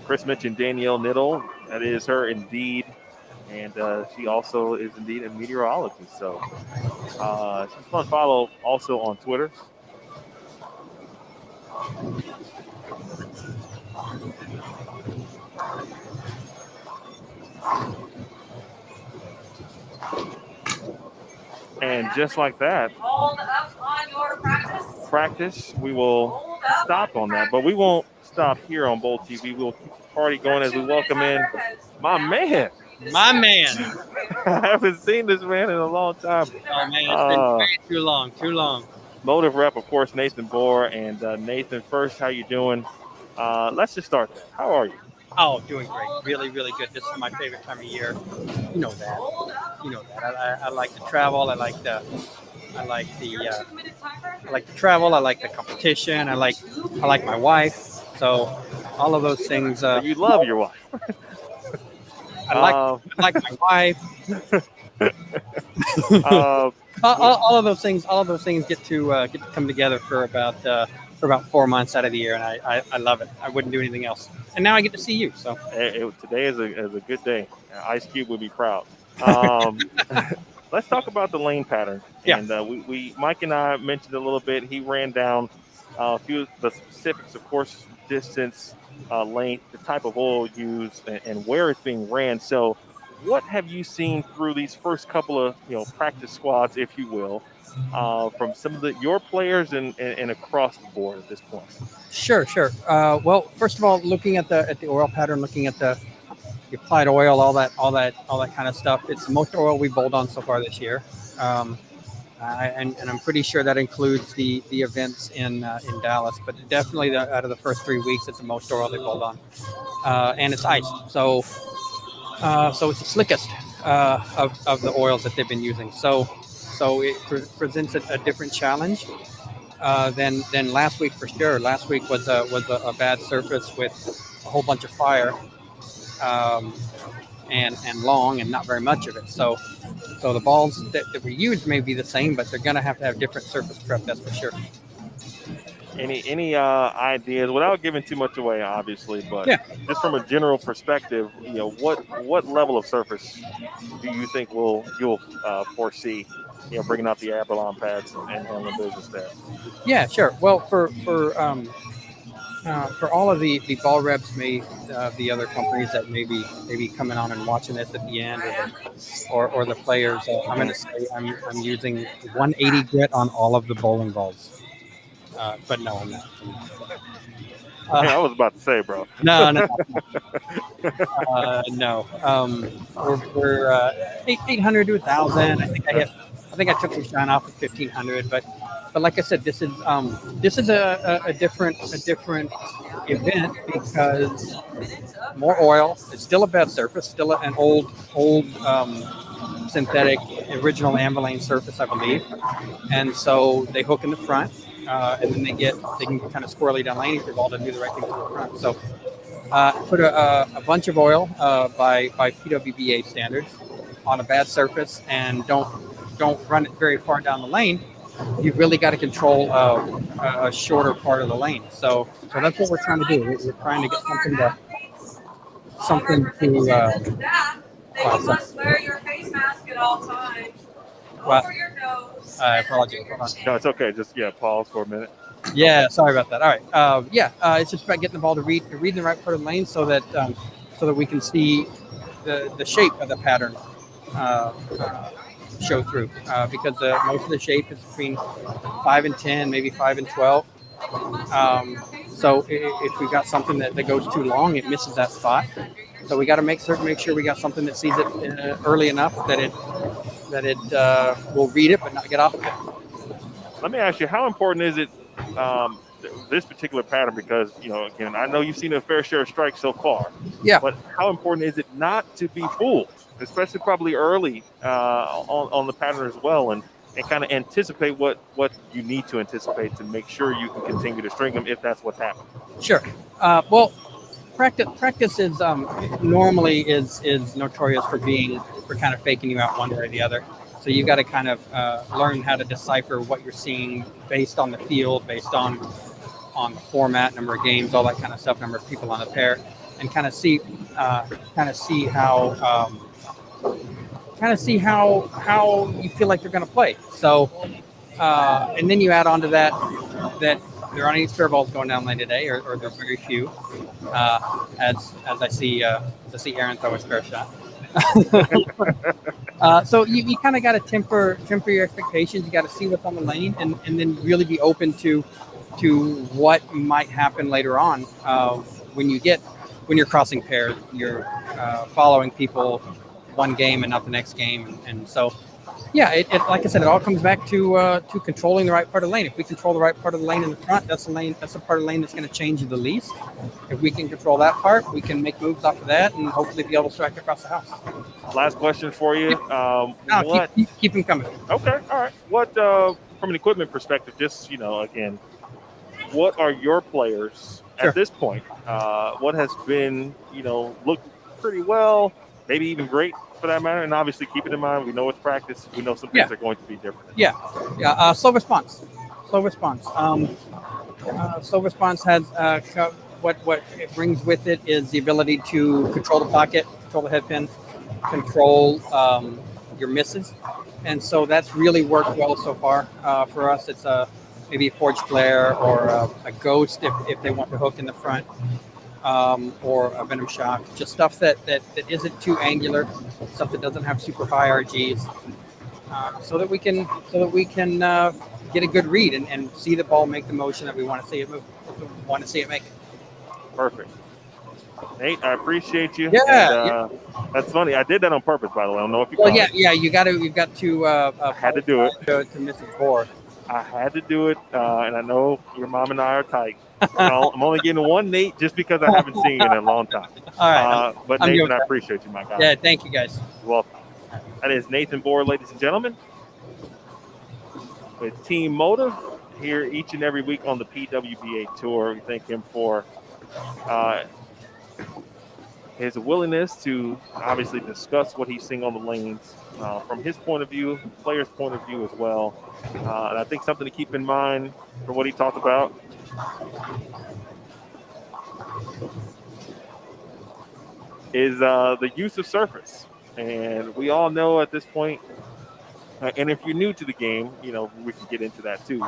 Chris mentioned Danielle Niddle. That is her indeed. And she also is indeed a meteorologist. So she's a fun follow also on Twitter. And just like that, practice, we will stop on that. But we won't stop here on Bowl TV. We'll keep the party going as we welcome in my man. My man. I haven't seen this man in a long time. Oh, man, it's been way too long, too long. Motive rep, of course, Nathan Bohr. And Nathan, first, how you doing? Let's just start there. How are you? Oh, doing great. Really, really good. This is my favorite time of year. You know that. I like to travel. I like the travel. I like the competition. I like my wife. So all of those things. You love your wife. I like my wife. All of those things get to come together for about 4 months out of the year, and I love it. I wouldn't do anything else. And now I get to see you. So today is a good day. Ice Cube would be proud. Let's talk about the lane pattern. Yeah. And we Mike and I mentioned a little bit. He ran down a few of the specifics, of course, distance, length, the type of oil used, and where it's being ran. So, what have you seen through these first couple of practice squads, if you will, from some of your players and across the board at this point? Sure. Well, first of all, looking at the oil pattern, looking at the applied oil, all that kind of stuff. It's the most oil we bowled on so far this year, and I'm pretty sure that includes the events in Dallas. But definitely, out of the first 3 weeks, it's the most oil they bowled on, and it's ice. So it's the slickest of the oils that they've been using. So it presents a different challenge than last week for sure. Last week was a bad surface with a whole bunch of fire. And long and not very much of it. So the balls that we use may be the same, but they're going to have different surface prep. That's for sure. Any ideas without giving too much away, obviously, but just from a general perspective, what level of surface do you think you'll foresee, bringing out the Abalon pads and handling business there? Yeah, sure. Well, for all of the ball reps, the other companies that may be coming on and watching this at the end, or the players, I'm going to say I'm using 180 grit on all of the bowling balls. But no, I'm not. I was about to say, bro. No. We're 800 to 1,000. I think I took some shine off of 1,500, but like I said, this is a different event because more oil. It's still a bad surface, still an old synthetic original Amberlane surface, I believe, and so they hook in the front, and then they can get kind of squirrely down lane if they're all to do the right thing to the front. So put a bunch of oil by PWBA standards on a bad surface, and don't run it very far down the lane. You've really got to control a shorter part of the lane. So that's what we're trying to do. We're trying to get something to. You must wear your face mask at all times. Over your nose. I apologize. Hold on. No, it's okay. Just pause for a minute. Yeah, sorry about that. All right. It's just about getting the ball to read the right part of the lane so that we can see the shape of the pattern show through, because most of the shape is between 5 and 10, maybe 5 and 12. So if we've got something that goes too long, it misses that spot. So we got to make sure we got something that sees it early enough that it will read it but not get off of it. Let me ask you, how important is it, this particular pattern? Because again, I know you've seen a fair share of strikes so far. Yeah. But how important is it not to be fooled, especially probably early on the pattern as well, and kind of anticipate what you need to anticipate to make sure you can continue to string them if that's what's happening? Sure. Well, practice is normally is notorious for kind of faking you out one way or the other. So you got to kind of learn how to decipher what you're seeing based on the field, based on the format, number of games, all that kind of stuff, number of people on the pair, and kind of see how you feel like they're going to play. So, and then you add on to that there aren't any spare balls going down lane today, or there's very few. As I see Aaron throw a spare shot. So you kind of got to temper your expectations. You got to see what's on the lane, and then really be open to what might happen later on when you're crossing pairs, you're following people one game and not the next game, and so. Yeah, it like I said, it all comes back to controlling the right part of the lane. If we control the right part of the lane in the front, that's the part of the lane that's going to change the least. If we can control that part, we can make moves off of that and hopefully be able to strike across the house. Last question for you. Keep them coming. Okay, all right. What from an equipment perspective? Just again, what are your players Sure. at this point? What has been looked pretty well, maybe even great for that matter, and obviously keep it in mind. We know it's practice. We know some things are going to be different. Yeah. Slow response. Slow response has what it brings with it is the ability to control the pocket, control the head pin, control your misses, and so that's really worked well so far for us. It's maybe a forged flare or a ghost if they want to hook in the front. Or a venom shock, just stuff that isn't too angular, stuff that doesn't have super high RGs, so that we can get a good read and see the ball make the motion that we want to see it move, want to see it make. Perfect. Nate, I appreciate you. Yeah, that's funny. I did that on purpose, by the way. I don't know if you. Well, you've got to. I had to do it to Mrs. Bohr. I had to do it, and I know your mom and I are tight. I'm only getting one Nate just because I haven't seen you in a long time. All right. But Nathan, I appreciate you, my guy. Yeah, thank you guys. You're welcome. That is Nathan Bohr, ladies and gentlemen, with Team Motive here each and every week on the PWBA Tour. We thank him for his willingness to obviously discuss what he's seeing on the lanes from his point of view, player's point of view as well. And I think something to keep in mind for what he talked about is the use of surface. And we all know at this point, and if you're new to the game, we can get into that too,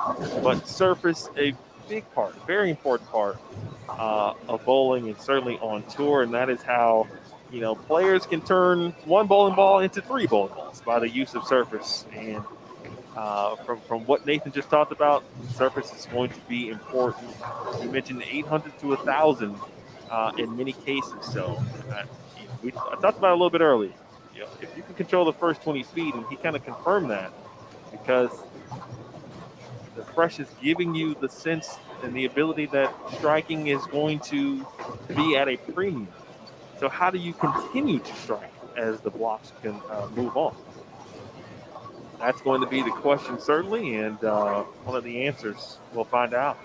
but surface, a big part, very important part of bowling, and certainly on tour, and that is how players can turn one bowling ball into three bowling balls by the use of surface. And from what Nathan just talked about, surface is going to be important. You mentioned 800 to 1,000 in many cases. So I talked about it a little bit earlier. If you can control the first 20 feet, and he kind of confirmed that, because the fresh is giving you the sense and the ability that striking is going to be at a premium. So how do you continue to strike as the blocks can move on? That's going to be the question, certainly, and one of the answers we'll find out.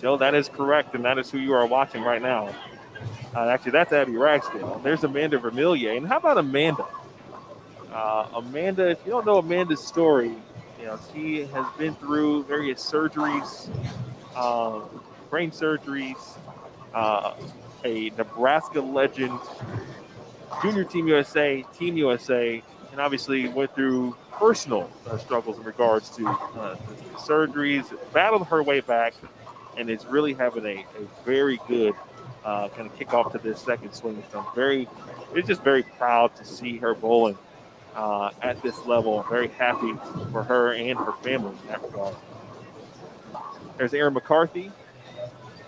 Joe, that is correct, and that is who you are watching right now. Actually, that's Abby Ragsdale. There's Amanda Vermillier. And how about Amanda? Amanda, if you don't know Amanda's story, she has been through various surgeries, brain surgeries, a Nebraska legend, Junior Team USA, Team USA, and obviously went through personal struggles in regards to the surgeries, battled her way back, and is really having a very good kind of kick off to this second swing. So I'm just very proud to see her bowling at this level. I'm very happy for her and her family in that regard. There's Erin McCarthy.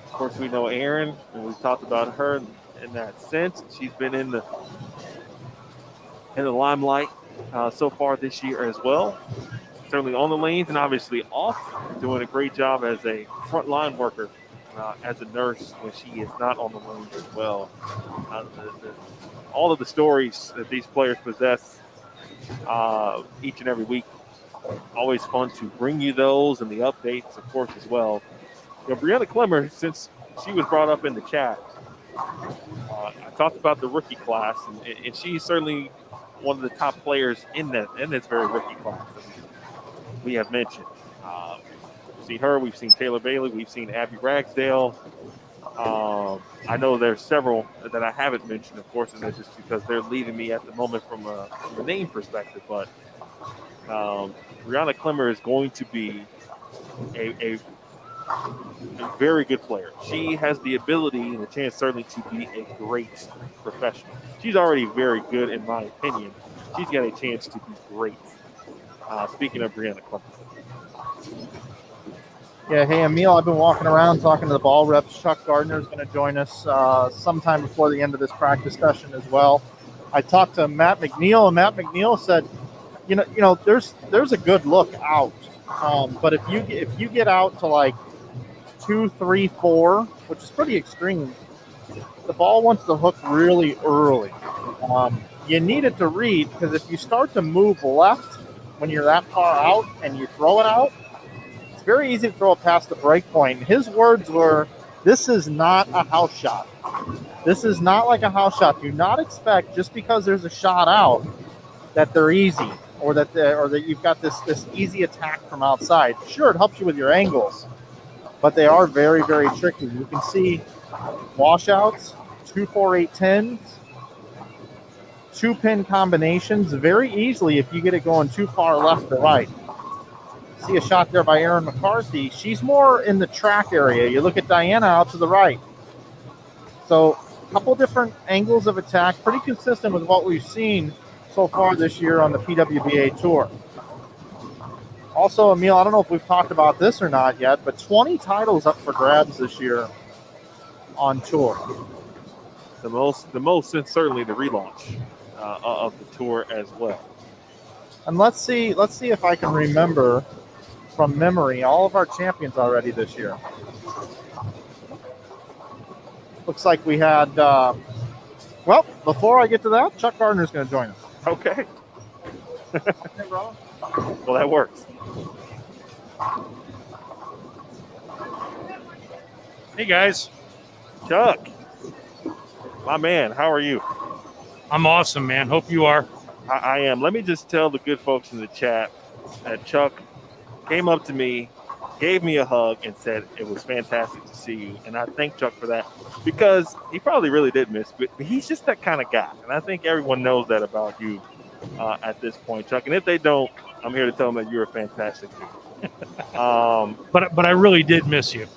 Of course, we know Erin, and we've talked about her in that sense. She's been in the limelight so far this year as well. Certainly on the lanes and obviously off, doing a great job as a frontline worker, as a nurse when she is not on the lanes as well. All of the stories that these players possess each and every week, always fun to bring you those and the updates, of course, as well. Brianna Clemmer, since she was brought up in the chat, I talked about the rookie class, and she's certainly one of the top players in this very rookie class that we have mentioned. We've seen her, we've seen Taylor Bailey, we've seen Abby Ragsdale. I know there's several that I haven't mentioned, of course, and that's just because they're leaving me at the moment from a name perspective. But Brianna Clemmer is going to be a a very good player. She has the ability and the chance certainly to be a great professional. She's already very good in my opinion. She's got a chance to be great. Speaking of Brianna Clark. Yeah, hey, Emil, I've been walking around talking to the ball reps. Chuck Gardner is going to join us sometime before the end of this practice session as well. I talked to Matt McNeil, and Matt McNeil said, there's a good look out, but if you get out to like 2, 3, 4, which is pretty extreme, the ball wants to hook really early. You need it to read, because if you start to move left when you're that far out and you throw it out, it's very easy to throw it past the break point. His words were, "This is not a house shot. This is not like a house shot. Do not expect, just because there's a shot out, that they're easy, or that you've got this easy attack from outside. Sure, it helps you with your angles, but they are very, very tricky. You can see washouts, 2, 4, 8, 10s, 2-pin combinations very easily if you get it going too far left or right. See a shot there by Erin McCarthy. She's more in the track area. You look at Diana out to the right. So a couple different angles of attack, pretty consistent with what we've seen so far this year on the PWBA Tour. Also, Emil, I don't know if we've talked about this or not yet, but 20 titles up for grabs this year on tour. The most since certainly the relaunch of the tour as well. And let's see if I can remember from memory all of our champions already this year. Looks like we had, well, before I get to that, Chuck Gardner's going to join us. Okay. Hey, Rob. Well, that works. Hey, guys. Chuck, my man, how are you? I'm awesome, man. Hope you are. I am. Let me just tell the good folks in the chat that Chuck came up to me, gave me a hug, and said it was fantastic to see you. And I thank Chuck for that, because he probably really did miss me. But he's just that kind of guy. And I think everyone knows that about you at this point, Chuck. And if they don't, I'm here to tell them that you're a fantastic dude. But I really did miss you.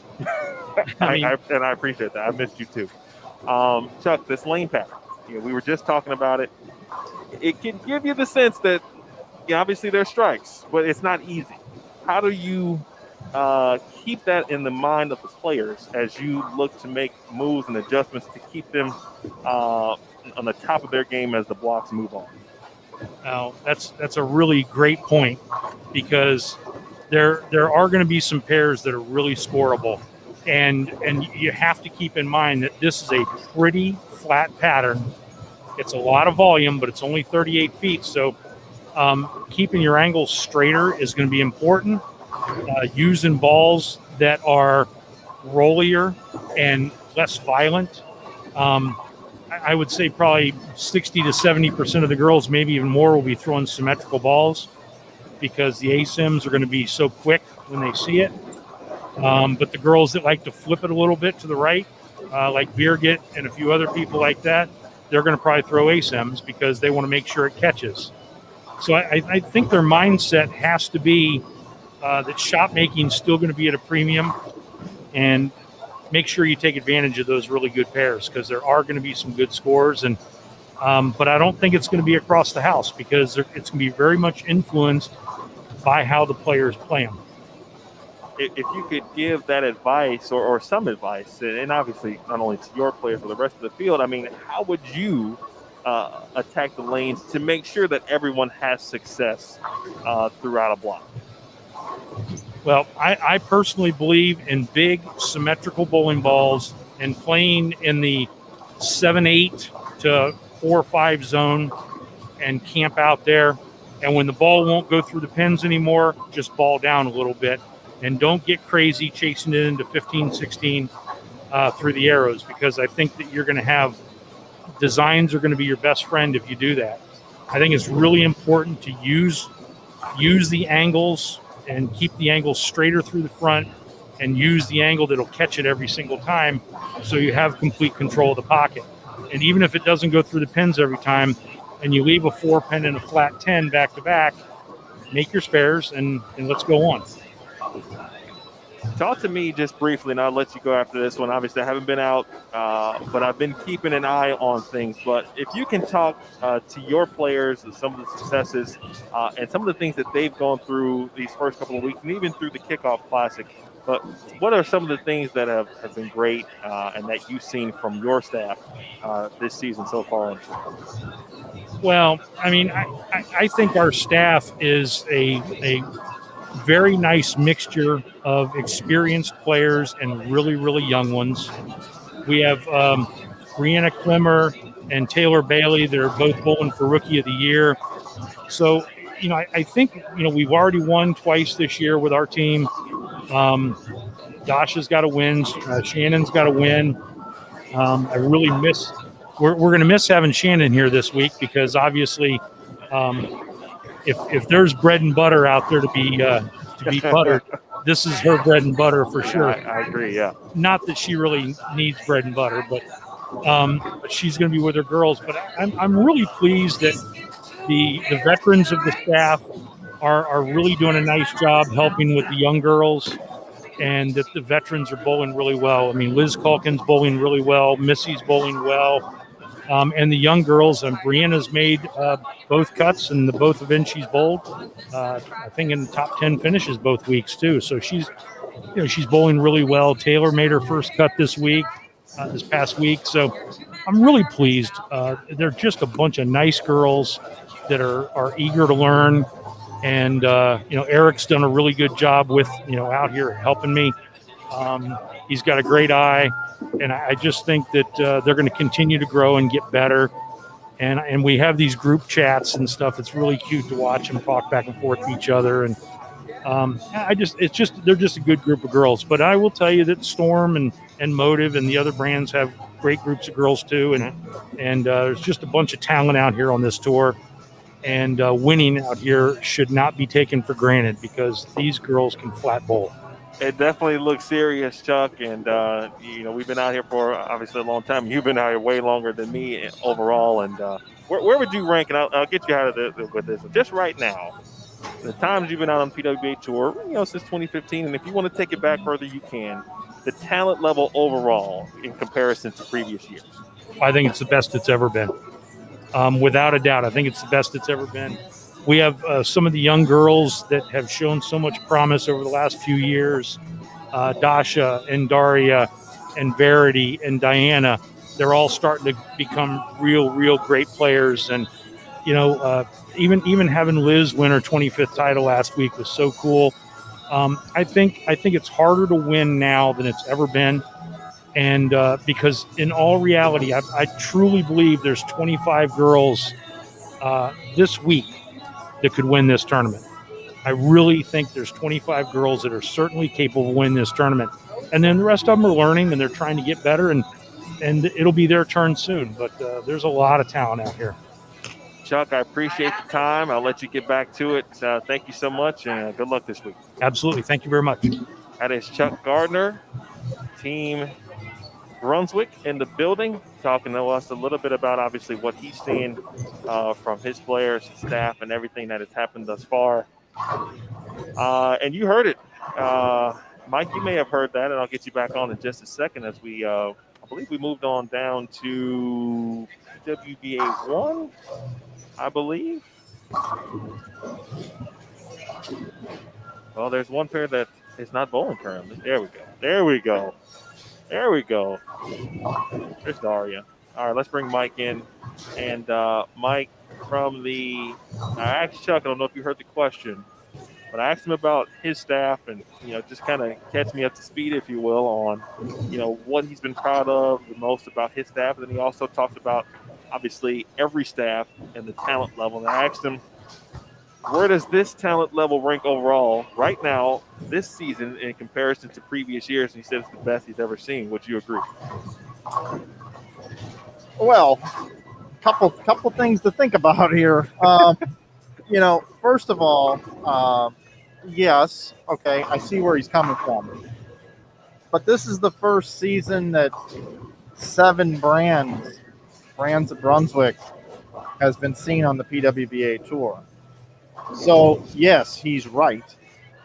I appreciate that. I missed you too. Chuck, this lane pattern, we were just talking about it. It can give you the sense that obviously there's strikes, but it's not easy. How do you keep that in the mind of the players as you look to make moves and adjustments to keep them on the top of their game as the blocks move on? Now, that's a really great point, because there are going to be some pairs that are really scoreable, and you have to keep in mind that this is a pretty flat pattern. It's a lot of volume, but it's only 38 feet, so keeping your angles straighter is going to be important. Using balls that are rollier and less violent. I would say probably 60 to 70% of the girls, maybe even more, will be throwing symmetrical balls, because the ASIMs are going to be so quick when they see it. But the girls that like to flip it a little bit to the right, like Birgit and a few other people like that, they're going to probably throw ASIMs because they want to make sure it catches. So I think their mindset has to be that shot making is still going to be at a premium, and make sure you take advantage of those really good pairs, because there are going to be some good scores. And but I don't think it's going to be across the house, because it's going to be very much influenced by how the players play them. If you could give that advice or some advice, and obviously not only to your players but the rest of the field, I mean, how would you attack the lanes to make sure that everyone has success throughout a block? Well, I personally believe in big symmetrical bowling balls and playing in the 7-8 to 4-5 zone and camp out there. And when the ball won't go through the pins anymore, just ball down a little bit. And don't get crazy chasing it into 15, 16 through the arrows, because I think that you're going to have designs are going to be your best friend if you do that. I think it's really important to use the angles and keep the angle straighter through the front, and use the angle that'll catch it every single time, so you have complete control of the pocket. And even if it doesn't go through the pins every time, and you leave a 4-pin and a flat 10 back to back, make your spares and let's go on. Talk to me just briefly, and I'll let you go after this one. Obviously, I haven't been out, but I've been keeping an eye on things. But if you can talk to your players, some of the successes, and some of the things that they've gone through these first couple of weeks, and even through the Kickoff Classic. But what are some of the things that have been great and that you've seen from your staff this season so far? Well, I mean, I think our staff is a very nice mixture of experienced players and really, really young ones. We have Brianna Klimmer and Taylor Bailey. They're both bowling for Rookie of the Year. So, I think, we've already won twice this year with our team. Dasha's got to win. Shannon's got to win. I really miss. We're going to miss having Shannon here this week because obviously, if there's bread and butter out there to be buttered, this is her bread and butter for sure. I agree. Yeah. Not that she really needs bread and butter, but she's going to be with her girls. But I'm really pleased that the veterans of the staff are really doing a nice job helping with the young girls, and that the veterans are bowling really well. I mean, Liz Calkins bowling really well, Missy's bowling well, and the young girls. And Brianna's made both cuts, and the both events she's bowled. I think in the top 10 finishes both weeks too. So she's bowling really well. Taylor made her first cut this past week. So I'm really pleased. They're just a bunch of nice girls that are eager to learn. And, Eric's done a really good job with, out here helping me. He's got a great eye. And I just think that they're going to continue to grow and get better. And we have these group chats and stuff. It's really cute to watch them talk back and forth to each other. And they're just a good group of girls. But I will tell you that Storm and Motive and the other brands have great groups of girls too. And there's just a bunch of talent out here on this tour. And winning out here should not be taken for granted because these girls can flat bowl. It definitely looks serious, Chuck. And, we've been out here for obviously a long time. You've been out here way longer than me overall. And where would you rank? And I'll get you out of with this. Just right now, the times you've been out on the PWBA Tour, since 2015. And if you want to take it back further, you can. The talent level overall in comparison to previous years. I think it's the best it's ever been. Without a doubt, I think it's the best it's ever been. We have some of the young girls that have shown so much promise over the last few years. Dasha and Daria and Verity and Diana, they're all starting to become real great players. And, even having Liz win her 25th title last week was so cool. I think it's harder to win now than it's ever been. And because in all reality, I truly believe there's 25 girls this week that could win this tournament. I really think there's 25 girls that are certainly capable of winning this tournament. And then the rest of them are learning and they're trying to get better, and it'll be their turn soon. But there's a lot of talent out here. Chuck, I appreciate the time. I'll let you get back to it. Thank you so much, and good luck this week. Absolutely. Thank you very much. That is Chuck Gardner, Team Brunswick in the building, talking to us a little bit about obviously what he's seeing from his players, staff, and everything that has happened thus far. And you heard it. Mike, you may have heard that, and I'll get you back on in just a second as we, I believe we moved on down to PWBA 1, I believe. Well, there's one pair that is not bowling currently. There we go. There's Daria. All right, let's bring Mike in. And Mike, from I asked Chuck, I don't know if you heard the question, but I asked him about his staff and, just kind of catch me up to speed, if you will, on, what he's been proud of the most about his staff. And then he also talked about, obviously, every staff and the talent level. And I asked him, where does this talent level rank overall right now this season in comparison to previous years? And he said it's the best he's ever seen. Would you agree? Well, couple things to think about here. First of all, yes, okay, I see where he's coming from. But this is the first season that 7 brands of Brunswick has been seen on the PWBA Tour. So, yes, he's right.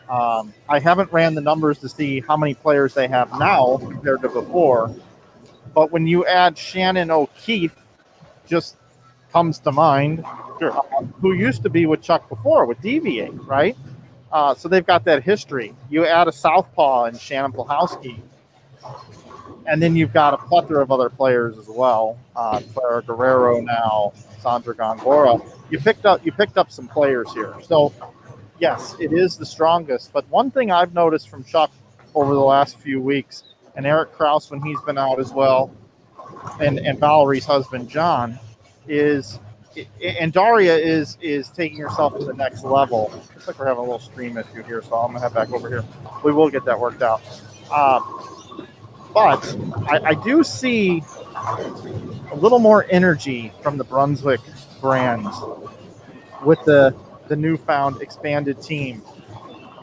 I haven't ran the numbers to see how many players they have now compared to before, but when you add Shannon O'Keefe, just comes to mind, Sure. who used to be with Chuck before with Deviate, right? So they've got that history. You add a southpaw in Shannon Plahowski, and then you've got a plethora of other players as well. Clara Guerrero now, Sandra Gongora. You picked up some players here. So yes, it is the strongest. But one thing I've noticed from Chuck over the last few weeks, and Eric Kraus when he's been out as well, and Valerie's husband John, is, and Daria is taking herself to the next level. Looks like we're having a little stream issue here, so I'm gonna head back over here. We will get that worked out. But I do see a little more energy from the Brunswick brands with the newfound expanded team.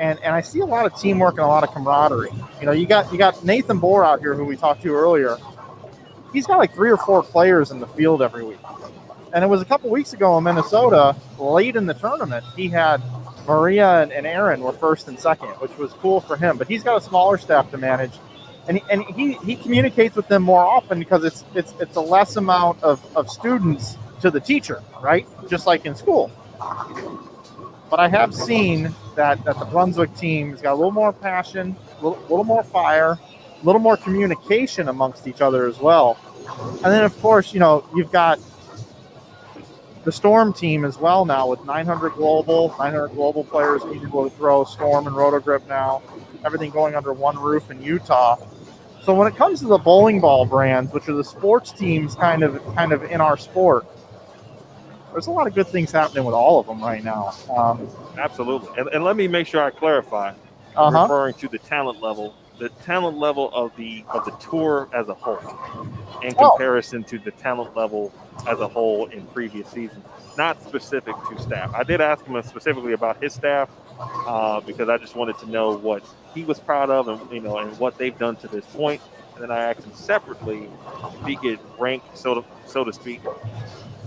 And I see a lot of teamwork and a lot of camaraderie. You know, you got Nathan Bohr out here, who we talked to earlier. He's got like 3 or 4 players in the field every week. And it was a couple weeks ago in Minnesota, late in the tournament, he had Maria and Aaron were first and second, which was cool for him. But he's got a smaller staff to manage. And he communicates with them more often because it's a less amount of students to the teacher, right? Just like in school. But I have seen that the Brunswick team has got a little more passion, a little more fire, a little more communication amongst each other as well. And then, of course, you know, you've got the Storm team as well now with 900 global players able to throw Storm and Rotogrip now, everything going under one roof in Utah. So when it comes to the bowling ball brands, which are the sports teams kind of in our sport, there's a lot of good things happening with all of them right now. Absolutely. And let me make sure I clarify. I'm referring to the talent level of the tour as a whole, in comparison to the talent level as a whole in previous seasons, not specific to staff. I did ask him specifically about his staff because I just wanted to know what he was proud of and what they've done to this point. And then I asked him separately if he could rank, so to speak,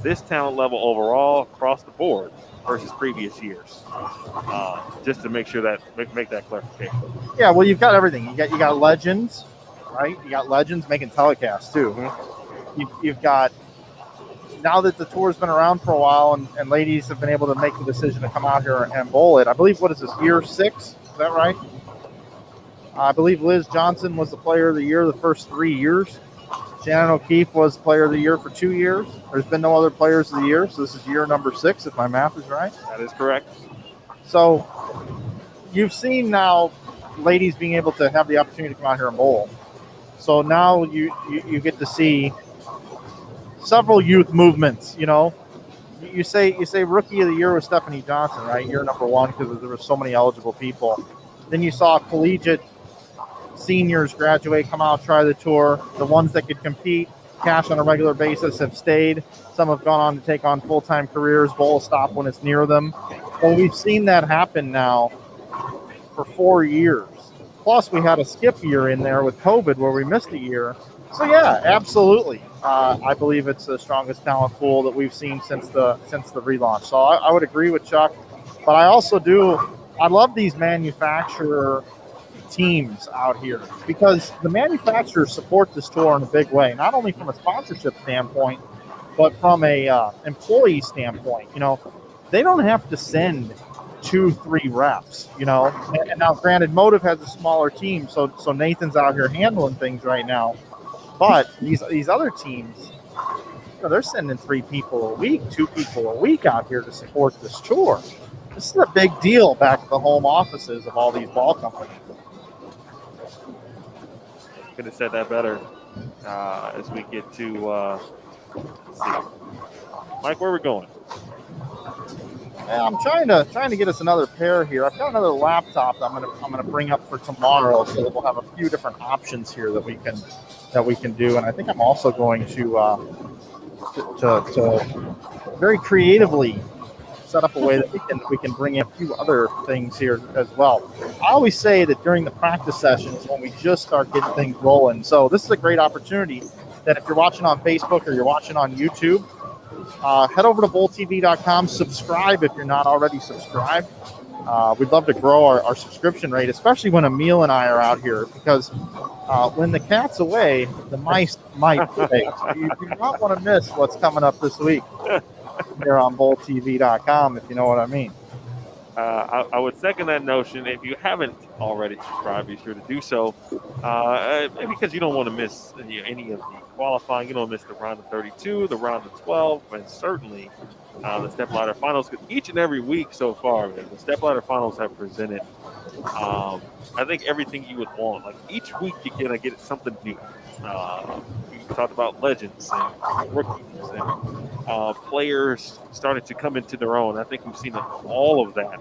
this talent level overall across the board versus previous years, just to make sure that make that clarification. Yeah, well, you've got everything. You got legends, right? You got legends making telecasts too. Mm-hmm. You've got, now that the tour's been around for a while and ladies have been able to make the decision to come out here and bowl it. I believe, what is this, year 6? Is that right? I believe Liz Johnson was the player of the year the first 3 years. Shannon O'Keefe was player of the year for 2 years. There's been no other players of the year, so this is year number 6, if my math is right. That is correct. So you've seen now ladies being able to have the opportunity to come out here and bowl. So now you get to see several youth movements. You know, you say rookie of the year was Stephanie Johnson, right? Year number 1, because there were so many eligible people. Then you saw collegiate seniors graduate, come out, try the tour. The ones that could compete, cash on a regular basis, have stayed. Some have gone on to take on full-time careers, bowl a stop when it's near them. Well, we've seen that happen now for 4 years. Plus, we had a skip year in there with COVID where we missed a year. So, yeah, absolutely. I believe it's the strongest talent pool that we've seen since the relaunch. So I would agree with Chuck. But I also I love these manufacturer teams out here because the manufacturers support this tour in a big way, not only from a sponsorship standpoint, but from a employee standpoint. You know, they don't have to send 2-3 reps, you know, and now granted Motive has a smaller team, so Nathan's out here handling things right now, but these other teams, you know, they're sending 3 people a week, 2 people a week out here to support this tour. This is a big deal back at the home offices of all these ball companies. Could have said that better as we get to let's see. Mike, where are we going? Yeah, I'm trying to get us another pair here. I've got another laptop that I'm gonna bring up for tomorrow, so that we'll have a few different options here that we can do. And I think I'm also going to very creatively set up a way that we can bring in a few other things here as well. I always say that during the practice sessions when we just start getting things rolling. So this is a great opportunity that if you're watching on Facebook or you're watching on YouTube, head over to bowltv.com, subscribe if you're not already subscribed. We'd love to grow our subscription rate, especially when Emil and I are out here, because when the cat's away, the mice might play. You do not want to miss what's coming up this week here on BowlTV.com, if you know what I mean. I would second that notion. If you haven't already subscribed, be sure to do so. Because you don't want to miss any of the qualifying. You don't miss the round of 32, the round of 12, and certainly the step ladder finals. Each and every week so far, man, the step ladder finals have presented, I think, everything you would want. Like each week, you're gonna get something new. We talked about legends and rookies and players starting to come into their own. I think we've seen all of that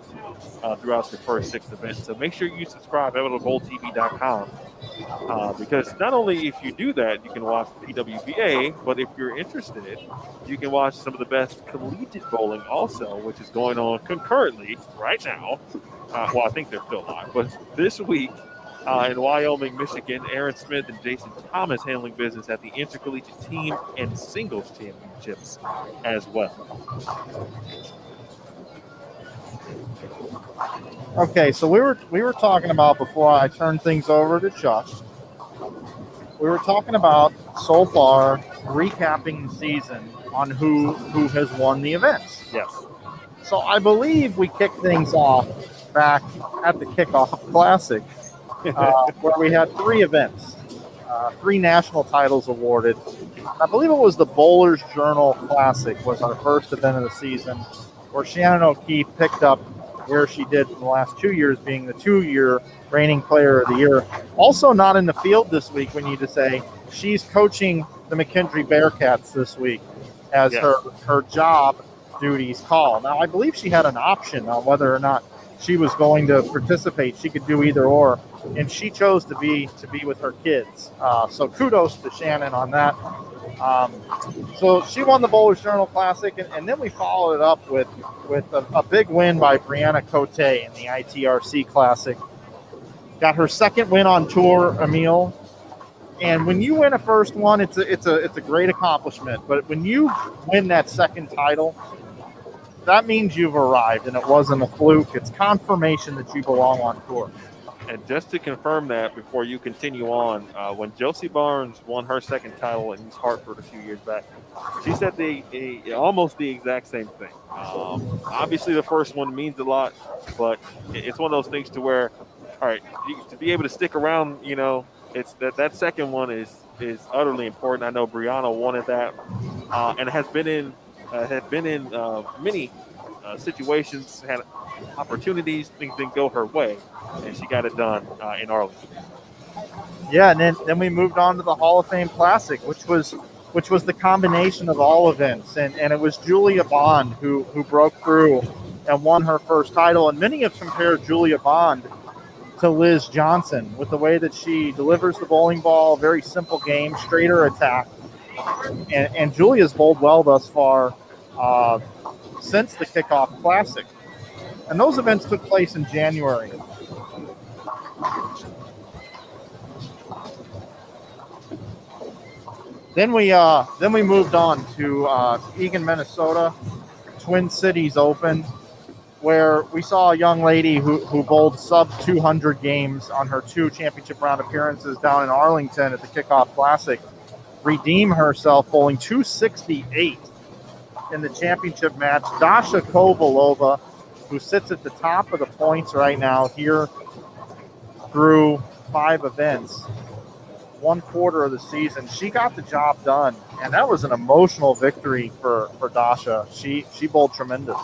throughout the first 6 events. So make sure you subscribe to bowltv.com. Because not only if you do that, you can watch the PWBA, but if you're interested, you can watch some of the best collegiate bowling also, which is going on concurrently right now. Well, I think they're still live, but this week in Wyoming, Michigan, Aaron Smith and Jason Thomas handling business at the intercollegiate team and singles championships as well. Okay, so we were talking about, before I turn things over to Chuck, we were talking about so far recapping the season on who has won the events. Yes. So I believe we kicked things off back at the Kickoff Classic, where we had 3 events, 3 national titles awarded. I believe it was the Bowler's Journal Classic was our first event of the season, where Shannon O'Keefe picked up where she did from the last 2 years, being the 2-year reigning player of the year. Also not in the field this week, we need to say. She's coaching the McKendree Bearcats this week as her job duties call. Now, I believe she had an option on whether or not she was going to participate. She could do either or, and she chose to be with her kids. So kudos to Shannon on that. So she won the Bowler's Journal Classic, and then we followed it up with a big win by Brianna Cote in the ITRC Classic. Got her second win on tour, Emil. And when you win a first one, it's a great accomplishment. But when you win that second title, that means you've arrived, and it wasn't a fluke. It's confirmation that you belong on tour. And just to confirm that before you continue on, when Josie Barnes won her second title in East Hartford a few years back, she said almost the exact same thing. Obviously, the first one means a lot, but it's one of those things to where, all right, to be able to stick around, it's that second one is utterly important. I know Brianna wanted that, and had been in many situations, had opportunities, things didn't go her way, and she got it done in Arlington. Yeah, and then we moved on to the Hall of Fame Classic, which was the combination of all events, and it was Julia Bond who broke through and won her first title. And many have compared Julia Bond to Liz Johnson with the way that she delivers the bowling ball, very simple game, straighter attack, and Julia's bowled well thus far since the Kickoff Classic. And those events took place in January. Then we moved on to Eagan, Minnesota, Twin Cities Open, where we saw a young lady who bowled sub 200 games on her 2 championship round appearances down in Arlington at the Kickoff Classic redeem herself, bowling 268 in the championship match. Dasha Kovalova, who sits at the top of the points right now here through 5 events, 1/4 of the season. She got the job done, and that was an emotional victory for Dasha. She bowled tremendous.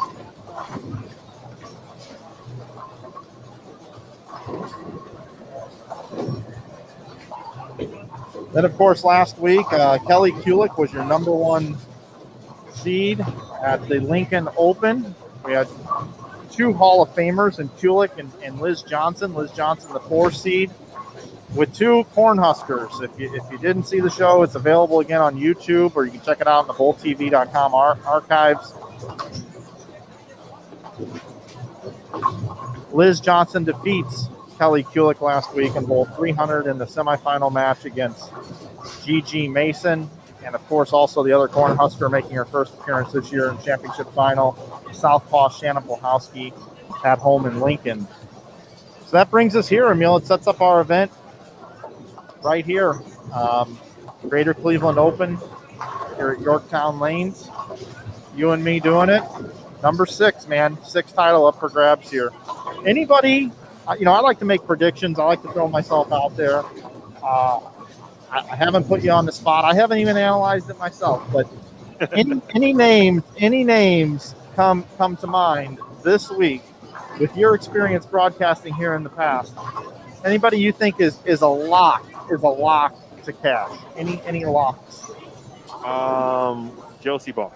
Then, of course, last week, Kelly Kulik was your number 1 seed at the Lincoln Open. We had 2 Hall of Famers in Kulik and Liz Johnson. Liz Johnson, the 4 seed, with 2 Cornhuskers. If you didn't see the show, it's available again on YouTube, or you can check it out in the BowlTV.com archives. Liz Johnson defeats Kelly Kulik last week and bowled 300 in the semifinal match against Gigi Mason. And, of course, also the other Cornhusker making her first appearance this year in championship final, Southpaw Shannon Polhowski. at home in Lincoln. So that brings us here, Emil. It sets up our event right here. Greater Cleveland Open here at Yorktown Lanes. You and me doing it. Number 6, man. 6 title up for grabs here. Anybody, I like to make predictions. I like to throw myself out there. I haven't put you on the spot. I haven't even analyzed it myself, but any names come to mind this week with your experience broadcasting here in the past? Anybody you think is a lock to cash? Any locks? Josie Barnes.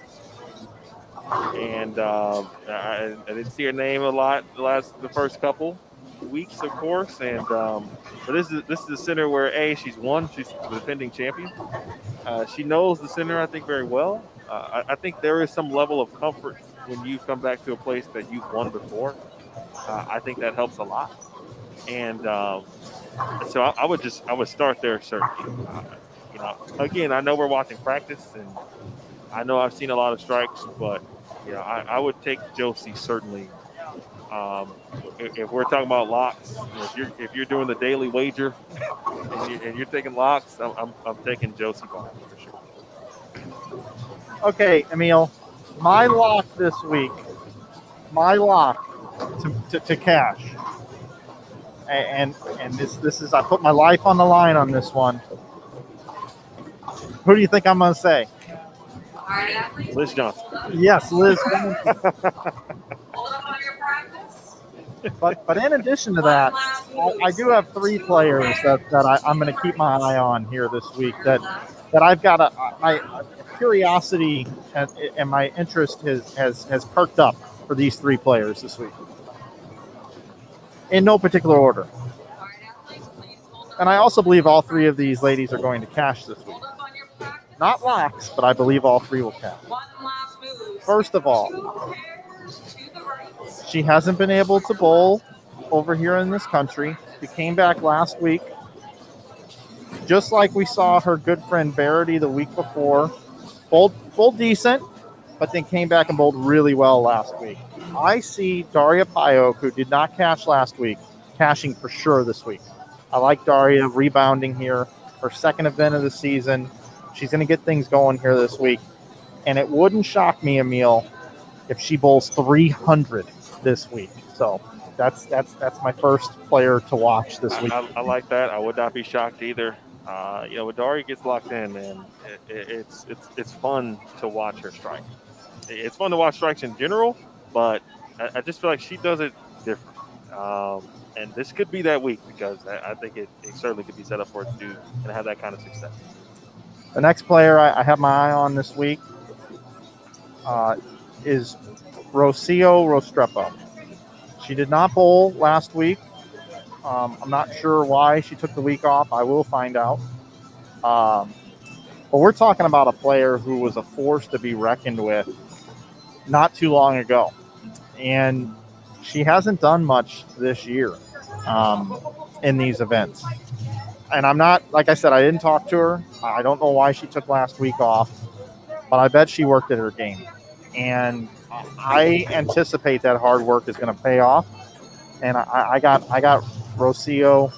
And I didn't see her name a lot the first couple weeks, of course. And but this is a center where she's the defending champion. She knows the center, I think, very well. I think there is some level of comfort when you come back to a place that you've won before. I think that helps a lot. And so I would start there, certainly. Again, I know we're watching practice, and I know I've seen a lot of strikes, but I would take Josie certainly. If we're talking about locks, if you're doing the daily wager and you're taking locks, I'm taking Josie Barnes for sure. Okay, Emil, my lock this week, to cash, and this is I put my life on the line on this one. Who do you think I'm going to say? Liz Johnson. Yes, Liz Johnson. But in addition to that, I do have 3 players that I'm going to keep my eye on here this week. That I've got my curiosity and my interest has perked up for these 3 players this week, in no particular order. And I also believe all 3 of these ladies are going to cash this week. Not locks, but I believe all 3 will cash. First of all, she hasn't been able to bowl over here in this country. She came back last week, just like we saw her good friend Verity the week before. Bowled decent, but then came back and bowled really well last week. I see Daria Payok, who did not cash last week, cashing for sure this week. I like Daria rebounding here. Her second event of the season. She's going to get things going here this week. And it wouldn't shock me, Emil, if she bowls 300 this week. So that's my first player to watch this week. I like that. I would not be shocked either. When Daria gets locked in, man, it's fun to watch her strike. It's fun to watch strikes in general, but I just feel like she does it different. And this could be that week, because I think it certainly could be set up for it to do and have that kind of success. The next player I have my eye on this week is Rocio Restrepo. She did not bowl last week. I'm not sure why she took the week off. I will find out. But we're talking about a player who was a force to be reckoned with not too long ago. And she hasn't done much this year in these events. And I'm not, like I said, I didn't talk to her. I don't know why she took last week off, but I bet she worked at her game. And I anticipate that hard work is going to pay off. And I got Rocio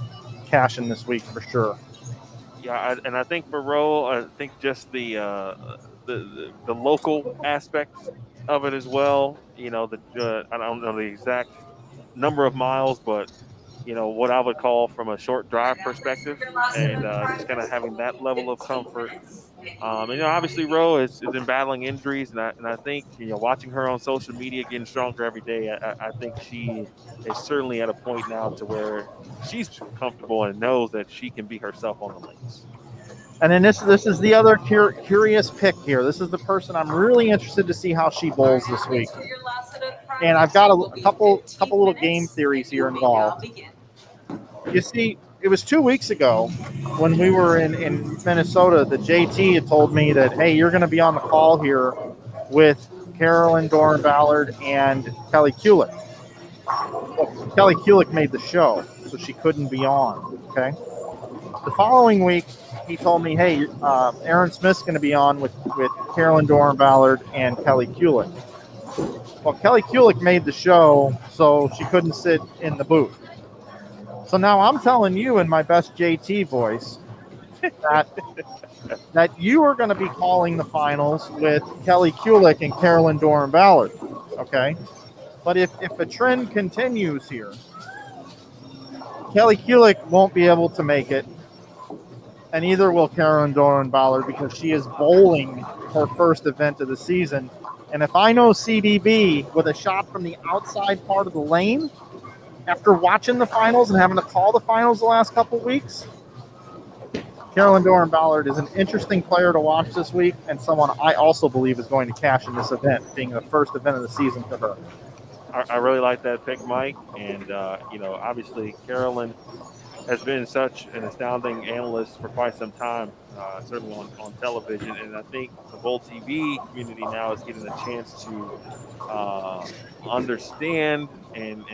cashing this week for sure. Yeah, and I think for Ro, I think just the local aspect of it as well. I don't know the exact number of miles, but what I would call from a short drive perspective, and just kind of having that level of comfort. And obviously Ro has been battling injuries, and I think watching her on social media getting stronger every day, I think she is certainly at a point now to where she's comfortable and knows that she can be herself on the lanes. And then this is the other curious pick here. This is the person I'm really interested to see how she bowls this week. And I've got a couple little game theories here involved. You see, it was 2 weeks ago when we were in Minnesota that JT had told me that, hey, you're going to be on the call here with Carolyn Doran-Ballard and Kelly Kulick. Well, Kelly Kulick made the show, so she couldn't be on, okay? The following week, he told me, hey, Aaron Smith's going to be on with Carolyn Doran-Ballard and Kelly Kulick. Well, Kelly Kulik made the show, so she couldn't sit in the booth. So now I'm telling you in my best JT voice that you are going to be calling the finals with Kelly Kulik and Carolyn Doran Ballard. Okay? But if a trend continues here, Kelly Kulik won't be able to make it, and neither will Carolyn Doran Ballard because she is bowling her first event of the season. And if I know CDB with a shot from the outside part of the lane, after watching the finals and having to call the finals the last couple of weeks, Carolyn Doran Ballard is an interesting player to watch this week and someone I also believe is going to cash in this event, being the first event of the season for her. I really like that pick, Mike. And, obviously Carolyn has been such an astounding analyst for quite some time, certainly on television. And I think the Bowl TV community now is getting a chance to understand and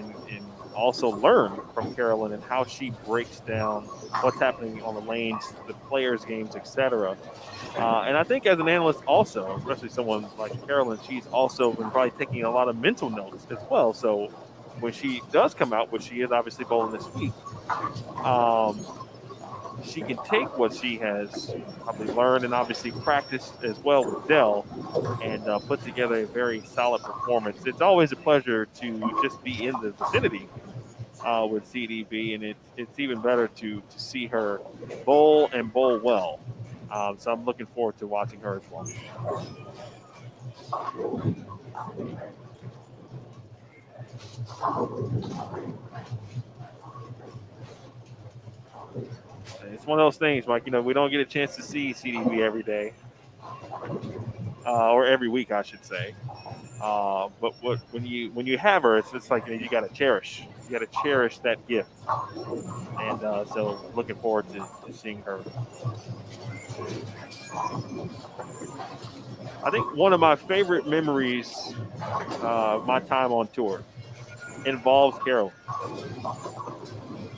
also learn from Carolyn and how she breaks down what's happening on the lanes, the players' games, etc. And I think as an analyst also, especially someone like Carolyn, she's also been probably taking a lot of mental notes as well. So when she does come out, which she is obviously bowling this week, she can take what she has probably learned and obviously practiced as well with Dell and put together a very solid performance. It's always a pleasure to just be in the vicinity with CDB, and it's even better to see her bowl and bowl well. So I'm looking forward to watching her as well. It's one of those things, Mike. We don't get a chance to see CDB every day, or every week, I should say. But when you have her, it's just like you got to cherish. You got to cherish that gift, and so looking forward to seeing her. I think one of my favorite memories, my time on tour, involves Carolyn.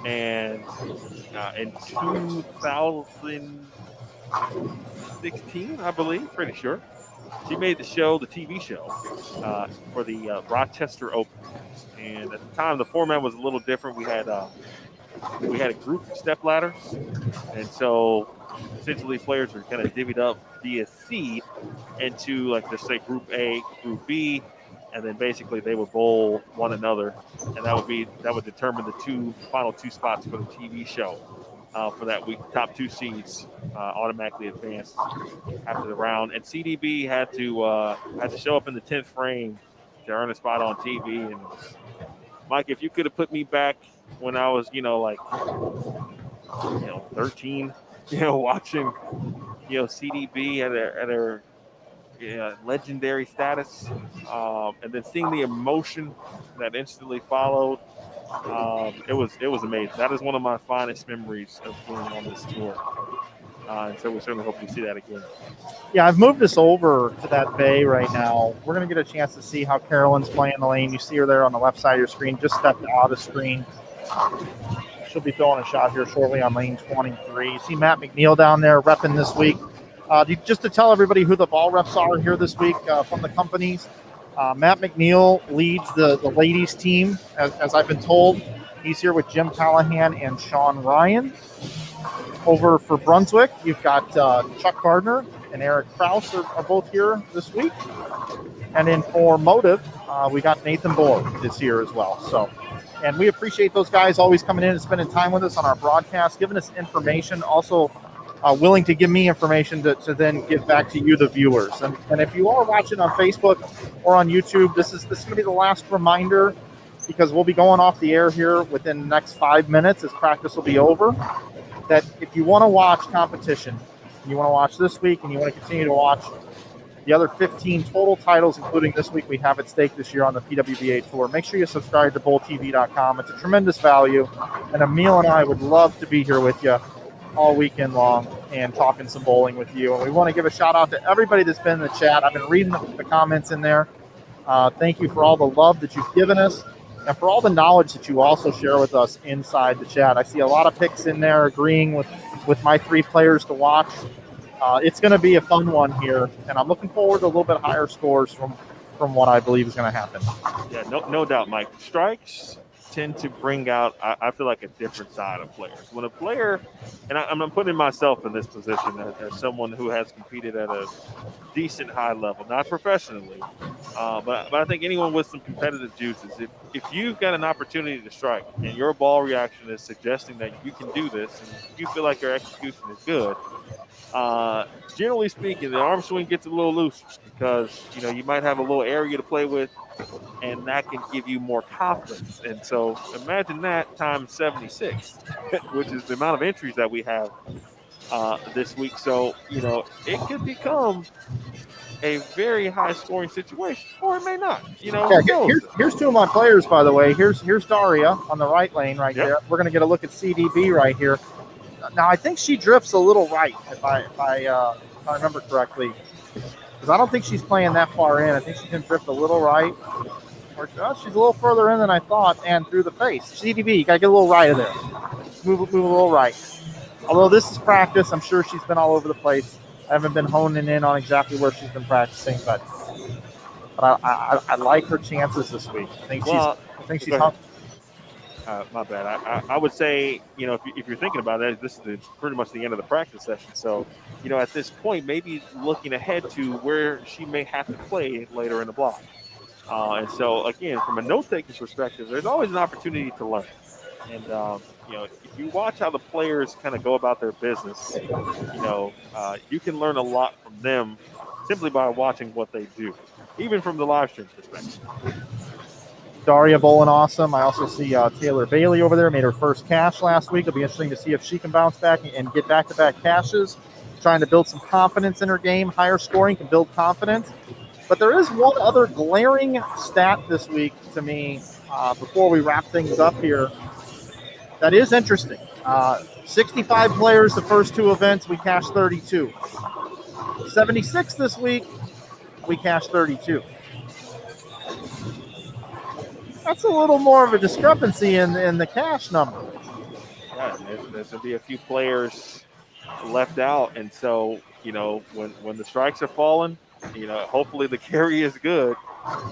And in 2016, I believe, pretty sure, she made the TV show, for the Rochester Open. And at the time, the format was a little different. We had a group of step ladders, and so essentially players were kind of divvied up via seed into, like, just say Group A, Group B, and then basically they would bowl one another, and that would determine the final two spots for the TV show for that week. Top two seeds automatically advanced after the round, and CDB had to show up in the 10th frame to earn a spot on TV. And Mike, if you could have put me back when I was 13, watching CDB at her legendary status, and then seeing the emotion that instantly followed, it was amazing. That is one of my finest memories of being on this tour, and so we certainly hope to see that again. Yeah, I've moved us over to that bay right now. We're going to get a chance to see how Carolyn's playing the lane. You see her there on the left side of your screen, just stepped out of screen. She'll be throwing a shot here shortly on lane 23. You see Matt McNeil down there repping this week. Just to tell everybody who the ball reps are here this week from the companies, Matt McNeil leads the ladies team, as I've been told. He's here with Jim Callahan and Sean Ryan. Over for Brunswick, you've got Chuck Gardner and Eric Krause are both here this week. And then for Motive, we got Nathan Buller is here as well. So, and we appreciate those guys always coming in and spending time with us on our broadcast, giving us information, also willing to give me information to then give back to you, the viewers. And if you are watching on Facebook or on YouTube, this is going to be the last reminder, because we'll be going off the air here within the next 5 minutes as practice will be over, that if you want to watch competition, you want to watch this week, and you want to continue to watch the other 15 total titles, including this week we have at stake this year on the PWBA Tour, make sure you subscribe to bowltv.com. It's a tremendous value, and Emil and I would love to be here with you all weekend long and talking some bowling with you. And we want to give a shout out to everybody that's been in the chat. I've been reading the comments in there. Thank you for all the love that you've given us and for all the knowledge that you also share with us inside the chat. I see a lot of picks in there agreeing with my three players to watch. It's going to be a fun one here, and I'm looking forward to a little bit higher scores from from what I believe is going to happen. Yeah, no doubt, Mike. Strikes tend to bring out, I feel like, a different side of players. When a player, and I'm putting myself in this position as someone who has competed at a decent high level, not professionally, but I think anyone with some competitive juices, if you've got an opportunity to strike and your ball reaction is suggesting that you can do this and you feel like your execution is good, generally speaking, the arm swing gets a little loose because you might have a little area to play with, and that can give you more confidence. And so imagine that times 76, which is the amount of entries that we have this week. So it could become a very high scoring situation, or it may not. Who knows? Here's two of my players, by the way. Here's Daria on the right lane right Yep. there. We're going to get a look at CDB right here. Now, I think she drifts a little right, if I remember correctly, because I don't think she's playing that far in. I think she can drift a little right. Or she's a little further in than I thought, and through the face. CDB, you got to get a little right of there. Move a little right. Although this is practice, I'm sure she's been all over the place. I haven't been honing in on exactly where she's been practicing, but I like her chances this week. I think she's hung. My bad. I would say, if you're thinking about it, this is pretty much the end of the practice session. So, at this point, maybe looking ahead to where she may have to play later in the block. And so, again, from a note-taking perspective, there's always an opportunity to learn. And, if you watch how the players kind of go about their business, you can learn a lot from them simply by watching what they do, even from the live stream perspective. Daria bowling awesome. I also see Taylor Bailey over there, made her first cash last week. It'll be interesting to see if she can bounce back and get back-to-back cashes, trying to build some confidence in her game. Higher scoring can build confidence. But there is one other glaring stat this week to me before we wrap things up here that is interesting. 65 players the first two events, we cashed 32. 76 this week, we cashed 32. That's a little more of a discrepancy in the cash number. Yeah, there's going to be a few players left out. And so, when the strikes are falling, hopefully the carry is good,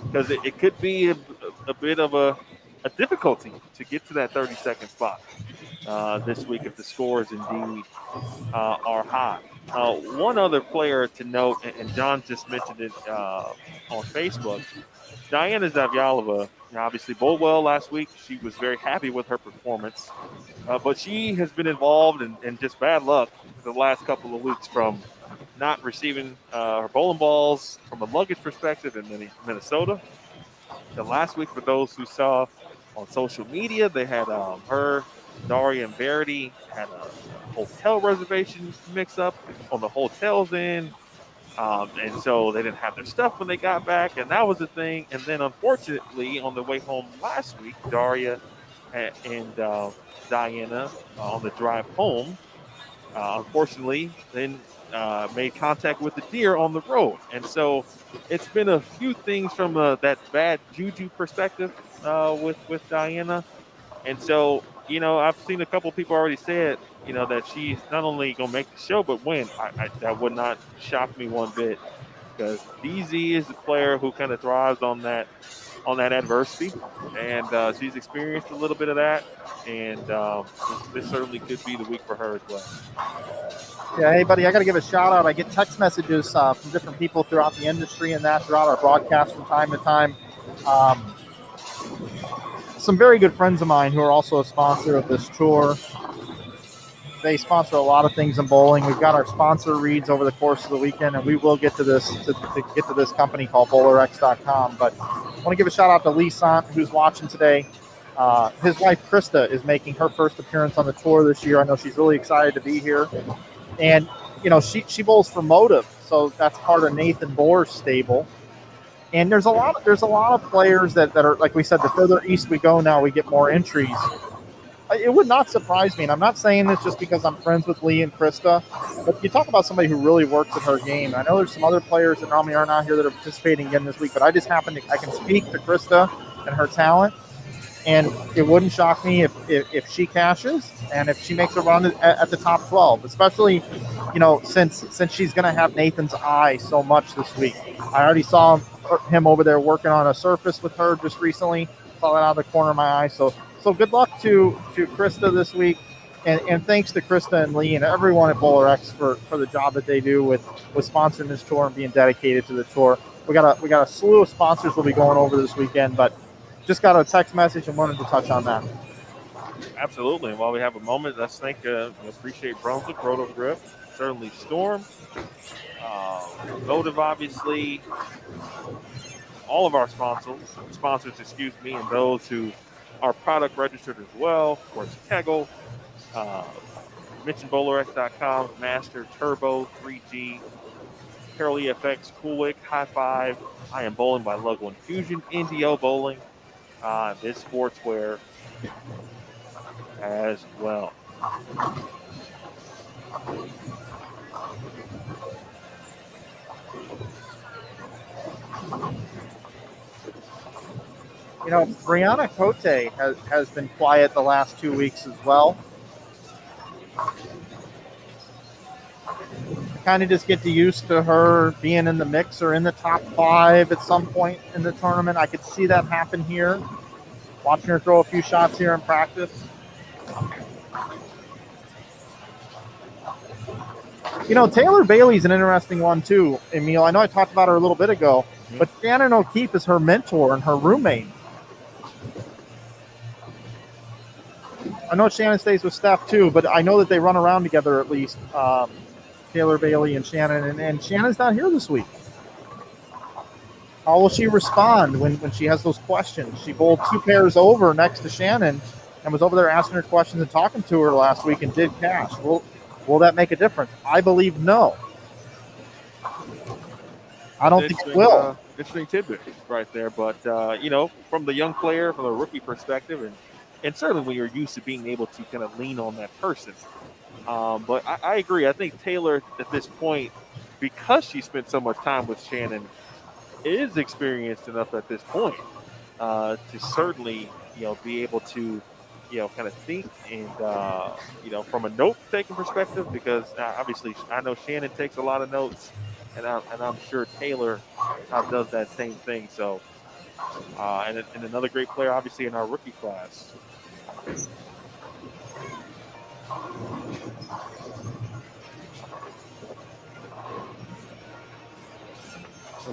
because it could be a bit of a difficulty to get to that 30-second spot this week if the scores indeed are high. One other player to note, and John just mentioned it on Facebook, Diana Zavyalova obviously bowled well last week. She was very happy with her performance, but she has been involved in just bad luck the last couple of weeks, from not receiving her bowling balls from a luggage perspective in Minnesota. The last week, for those who saw on social media, they had her, Daria, and Verity had a hotel reservation mix-up on the hotel's end. And so they didn't have their stuff when they got back, and that was the thing. And then, unfortunately, on the way home last week, Daria and Diana on the drive home, unfortunately, then made contact with the deer on the road. And so it's been a few things from that bad juju perspective with Diana. And so, I've seen a couple people already said, that she's not only going to make the show, but win. That would not shock me one bit, because DZ is a player who kind of thrives on that adversity. And she's experienced a little bit of that. And this certainly could be the week for her as well. Yeah, hey, buddy, I got to give a shout-out. I get text messages from different people throughout the industry and throughout our broadcast from time to time. Some very good friends of mine who are also a sponsor of this tour. They sponsor a lot of things in bowling. We've got our sponsor reads over the course of the weekend, and we will get to this to get to this company called BowlerX.com. But I want to give a shout-out to Lee Sant, who's watching today. His wife, Krista, is making her first appearance on the tour this year. I know she's really excited to be here. And, she bowls for Motive, so that's part of Nathan Bohr's stable. And there's a lot of players that are, like we said, the further east we go now, we get more entries. It would not surprise me, and I'm not saying this just because I'm friends with Lee and Krista, but you talk about somebody who really works at her game. I know there's some other players that normally aren't out here that are participating again this week, but I can speak to Krista and her talent, and it wouldn't shock me if she cashes and if she makes a run at the top 12, especially, since she's going to have Nathan's eye so much this week. I already saw him him over there working on a surface with her just recently. Saw that out of the corner of my eye. So good luck to Krista this week. And thanks to Krista and Lee and everyone at Bowler X for the job that they do with sponsoring this tour and being dedicated to the tour. We got a slew of sponsors we'll be going over this weekend, but just got a text message and wanted to touch on that. Absolutely. And while we have a moment, let's thank, appreciate Brunswick, Roto Grip, certainly Storm, Motive, obviously, all of our sponsors, and those who are product registered as well. Of course, Kegel, mention BowlerX.com, Master, Turbo, 3G, Carol EFX, Coolwick, High Five, I Am Bowling by Logo Infusion, NDO Bowling, Biz Sportswear as well. Brianna Cote has been quiet the last 2 weeks as well. Kind of just get used to her being in the mix or in the top 5 at some point in the tournament. I could see that happen here. Watching her throw a few shots here in practice. Taylor Bailey's an interesting one too, Emil. I know I talked about her a little bit ago, but Shannon O'Keefe is her mentor and her roommate. I know Shannon stays with Steph too, but I know that they run around together at least. Taylor Bailey and Shannon, and Shannon's not here this week. How will she respond when she has those questions? She bowled 2 pairs over next to Shannon and was over there asking her questions and talking to her last week and did cash. Will that make a difference? I believe no. I don't think it will. Interesting tidbit right there. But, from the young player, from the rookie perspective, and certainly when you're used to being able to kind of lean on that person. But I agree. I think Taylor, at this point, because she spent so much time with Shannon, is experienced enough at this point to certainly, be able to, kind of think and, from a note-taking perspective, because obviously I know Shannon takes a lot of notes, and I'm sure Taylor does that same thing. So, and another great player, obviously, in our rookie class.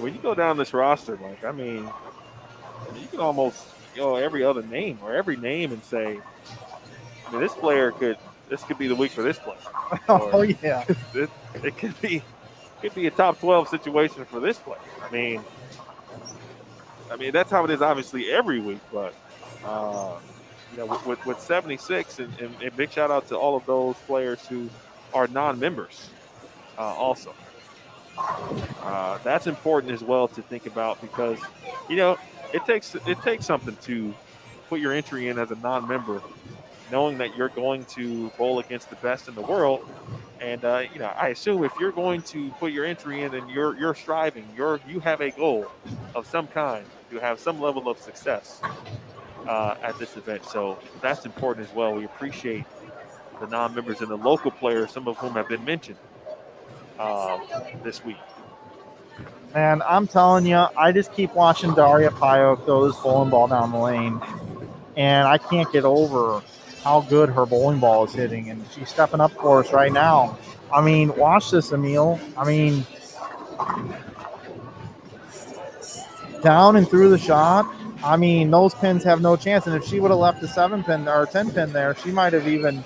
When you go down this roster, Mike, you can almost go every other name or every name and say, this could be the week for this player. Oh yeah, it could be a top 12 situation for this player. That's how it is obviously every week, but with 76 and big shout out to all of those players who are non-members also. That's important as well to think about because, it takes something to put your entry in as a non-member, knowing that you're going to bowl against the best in the world. And, I assume if you're going to put your entry in and you're striving, you have a goal of some kind to have some level of success at this event. So that's important as well. We appreciate the non-members and the local players, some of whom have been mentioned this week. Man, I'm telling you, I just keep watching Daria Pio throw this bowling ball down the lane, and I can't get over how good her bowling ball is hitting, and she's stepping up for us right now. Watch this, Emil. Down and through the shot. Those pins have no chance, and if she would have left a 7-pin or a 10-pin there, she might have even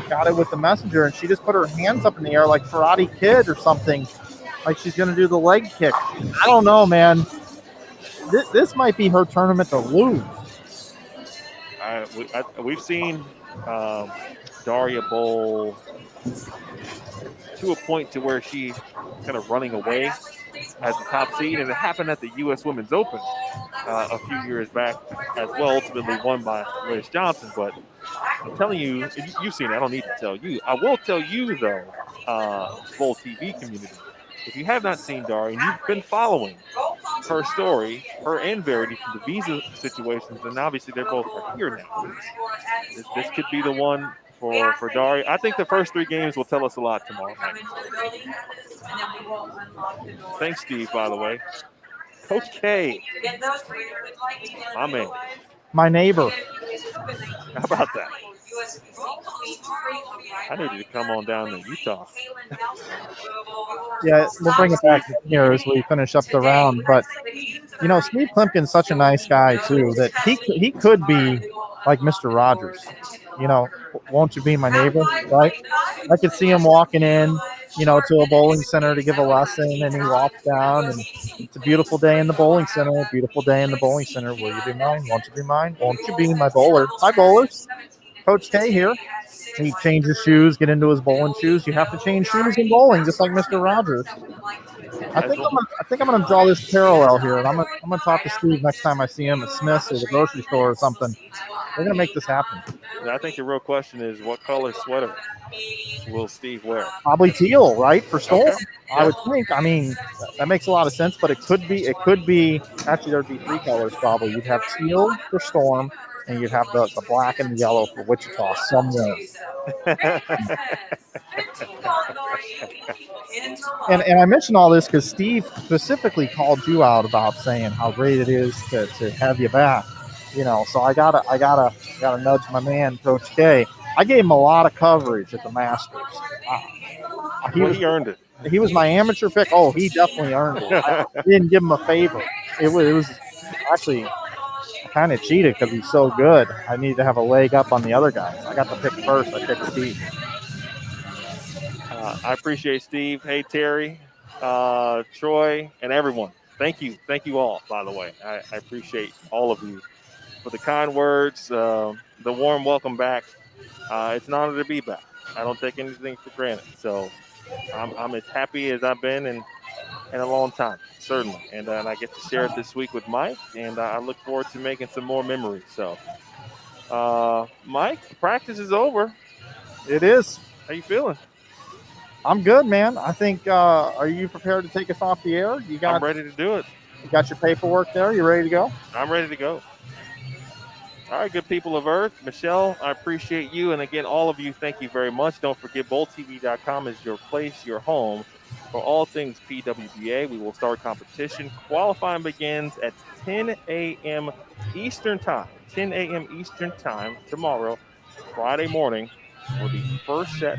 got it with the messenger, and she just put her hands up in the air like Karate Kid or something. Like she's going to do the leg kick. I don't know, man. This might be her tournament to lose. We've seen Daria bowl to a point to where she kind of running away as the top seed, and it happened at the U.S. Women's Open a few years back as well, ultimately won by Liz Johnson. But I'm telling you, you've seen it. I don't need to tell you. I will tell you, though, Bowl TV community, if you have not seen Daria and you've been following her story, her and Verity from the visa situations, and obviously they're both here now. This could be the one for Daria. I think the first 3 games will tell us a lot tomorrow night. Thanks, Steve, by the way. Coach K. My man. My neighbor. How about that? I needed to come on down to Utah. Yeah, we'll bring it back here as we finish up the round. But, you know, Steve Klimpkin's such a nice guy, too, that he could be like Mr. Rogers. You know, won't you be my neighbor, right? I could see him walking in, you know, to a bowling center to give a lesson, and he walks down, and it's a beautiful day in the bowling center, a beautiful day in the bowling center. Will you be mine? Won't you be mine? Won't you be my bowler? Hi, bowlers. Coach K here. He changes shoes, get into his bowling shoes. You have to change shoes in bowling, just like Mr. Rogers. I think I'm gonna draw this parallel here, and I'm gonna talk to Steve next time I see him at Smith's or the grocery store or something. We're gonna make this happen. I think the real question is, what color sweater will Steve wear? Probably teal, right, for Storm. Okay. I would think. I mean, that makes a lot of sense, but it could be. Actually, there'd be three colors probably. You'd have teal for Storm, and you'd have the black and the yellow for Wichita somewhere. And I mention all this because Steve specifically called you out about saying how great it is to have you back. You know, so I gotta nudge my man, Coach K. I gave him a lot of coverage at the Masters. He earned it. He was my amateur pick. Oh, he definitely earned it. I didn't give him a favor. It was actually kind of cheated because he's so good. I needed to have a leg up on the other guys. I got to pick first. I picked Steve. I appreciate Steve. Hey, Terry, Troy, and everyone. Thank you all, by the way. I appreciate all of you for the kind words, the warm welcome back. It's an honor to be back. I don't take anything for granted. So I'm as happy as I've been in a long time, certainly. And I get to share it this week with Mike, and I look forward to making some more memories. So, Mike, practice is over. It is. How you feeling? I'm good, man. I think. Are you prepared to take us off the air? I'm ready to do it. You got your paperwork there? You ready to go? I'm ready to go. All right, good people of Earth. Michelle, I appreciate you. And again, all of you, thank you very much. Don't forget, bowltv.com is your place, your home for all things PWBA. We will start competition. Qualifying begins at 10 a.m. Eastern Time. 10 a.m. Eastern Time tomorrow, Friday morning, for the first set.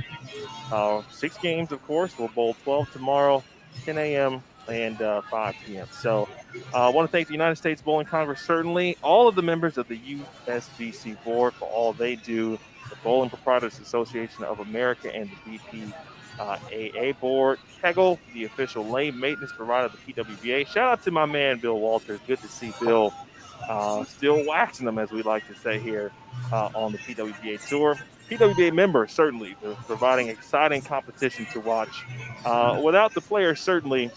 6 games, of course. We'll bowl 12 tomorrow, 10 a.m. and 5 p.m. So I want to thank the United States Bowling Congress, certainly, all of the members of the USBC board for all they do, the Bowling Proprietors Association of America and the BPAA board, Kegel, the official lane maintenance provider of the PWBA. Shout out to my man, Bill Walters. Good to see Bill still waxing them, as we like to say here on the PWBA Tour. PWBA members, certainly, providing exciting competition to watch. Without the players, certainly,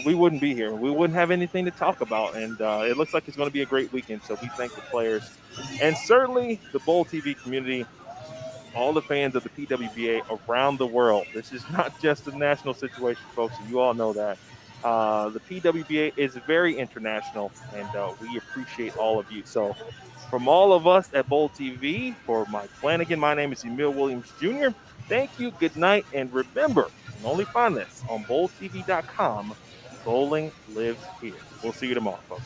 we wouldn't be here. We wouldn't have anything to talk about. And it looks like it's going to be a great weekend. So we thank the players and certainly the Bowl TV community, all the fans of the PWBA around the world. This is not just a national situation, folks. And you all know that. The PWBA is very international, and we appreciate all of you. So from all of us at Bowl TV, for Mike Flanagan, my name is Emil Williams Jr. Thank you, good night, and remember, you can only find this on bowltv.com. Bowling lives here. We'll see you tomorrow, folks.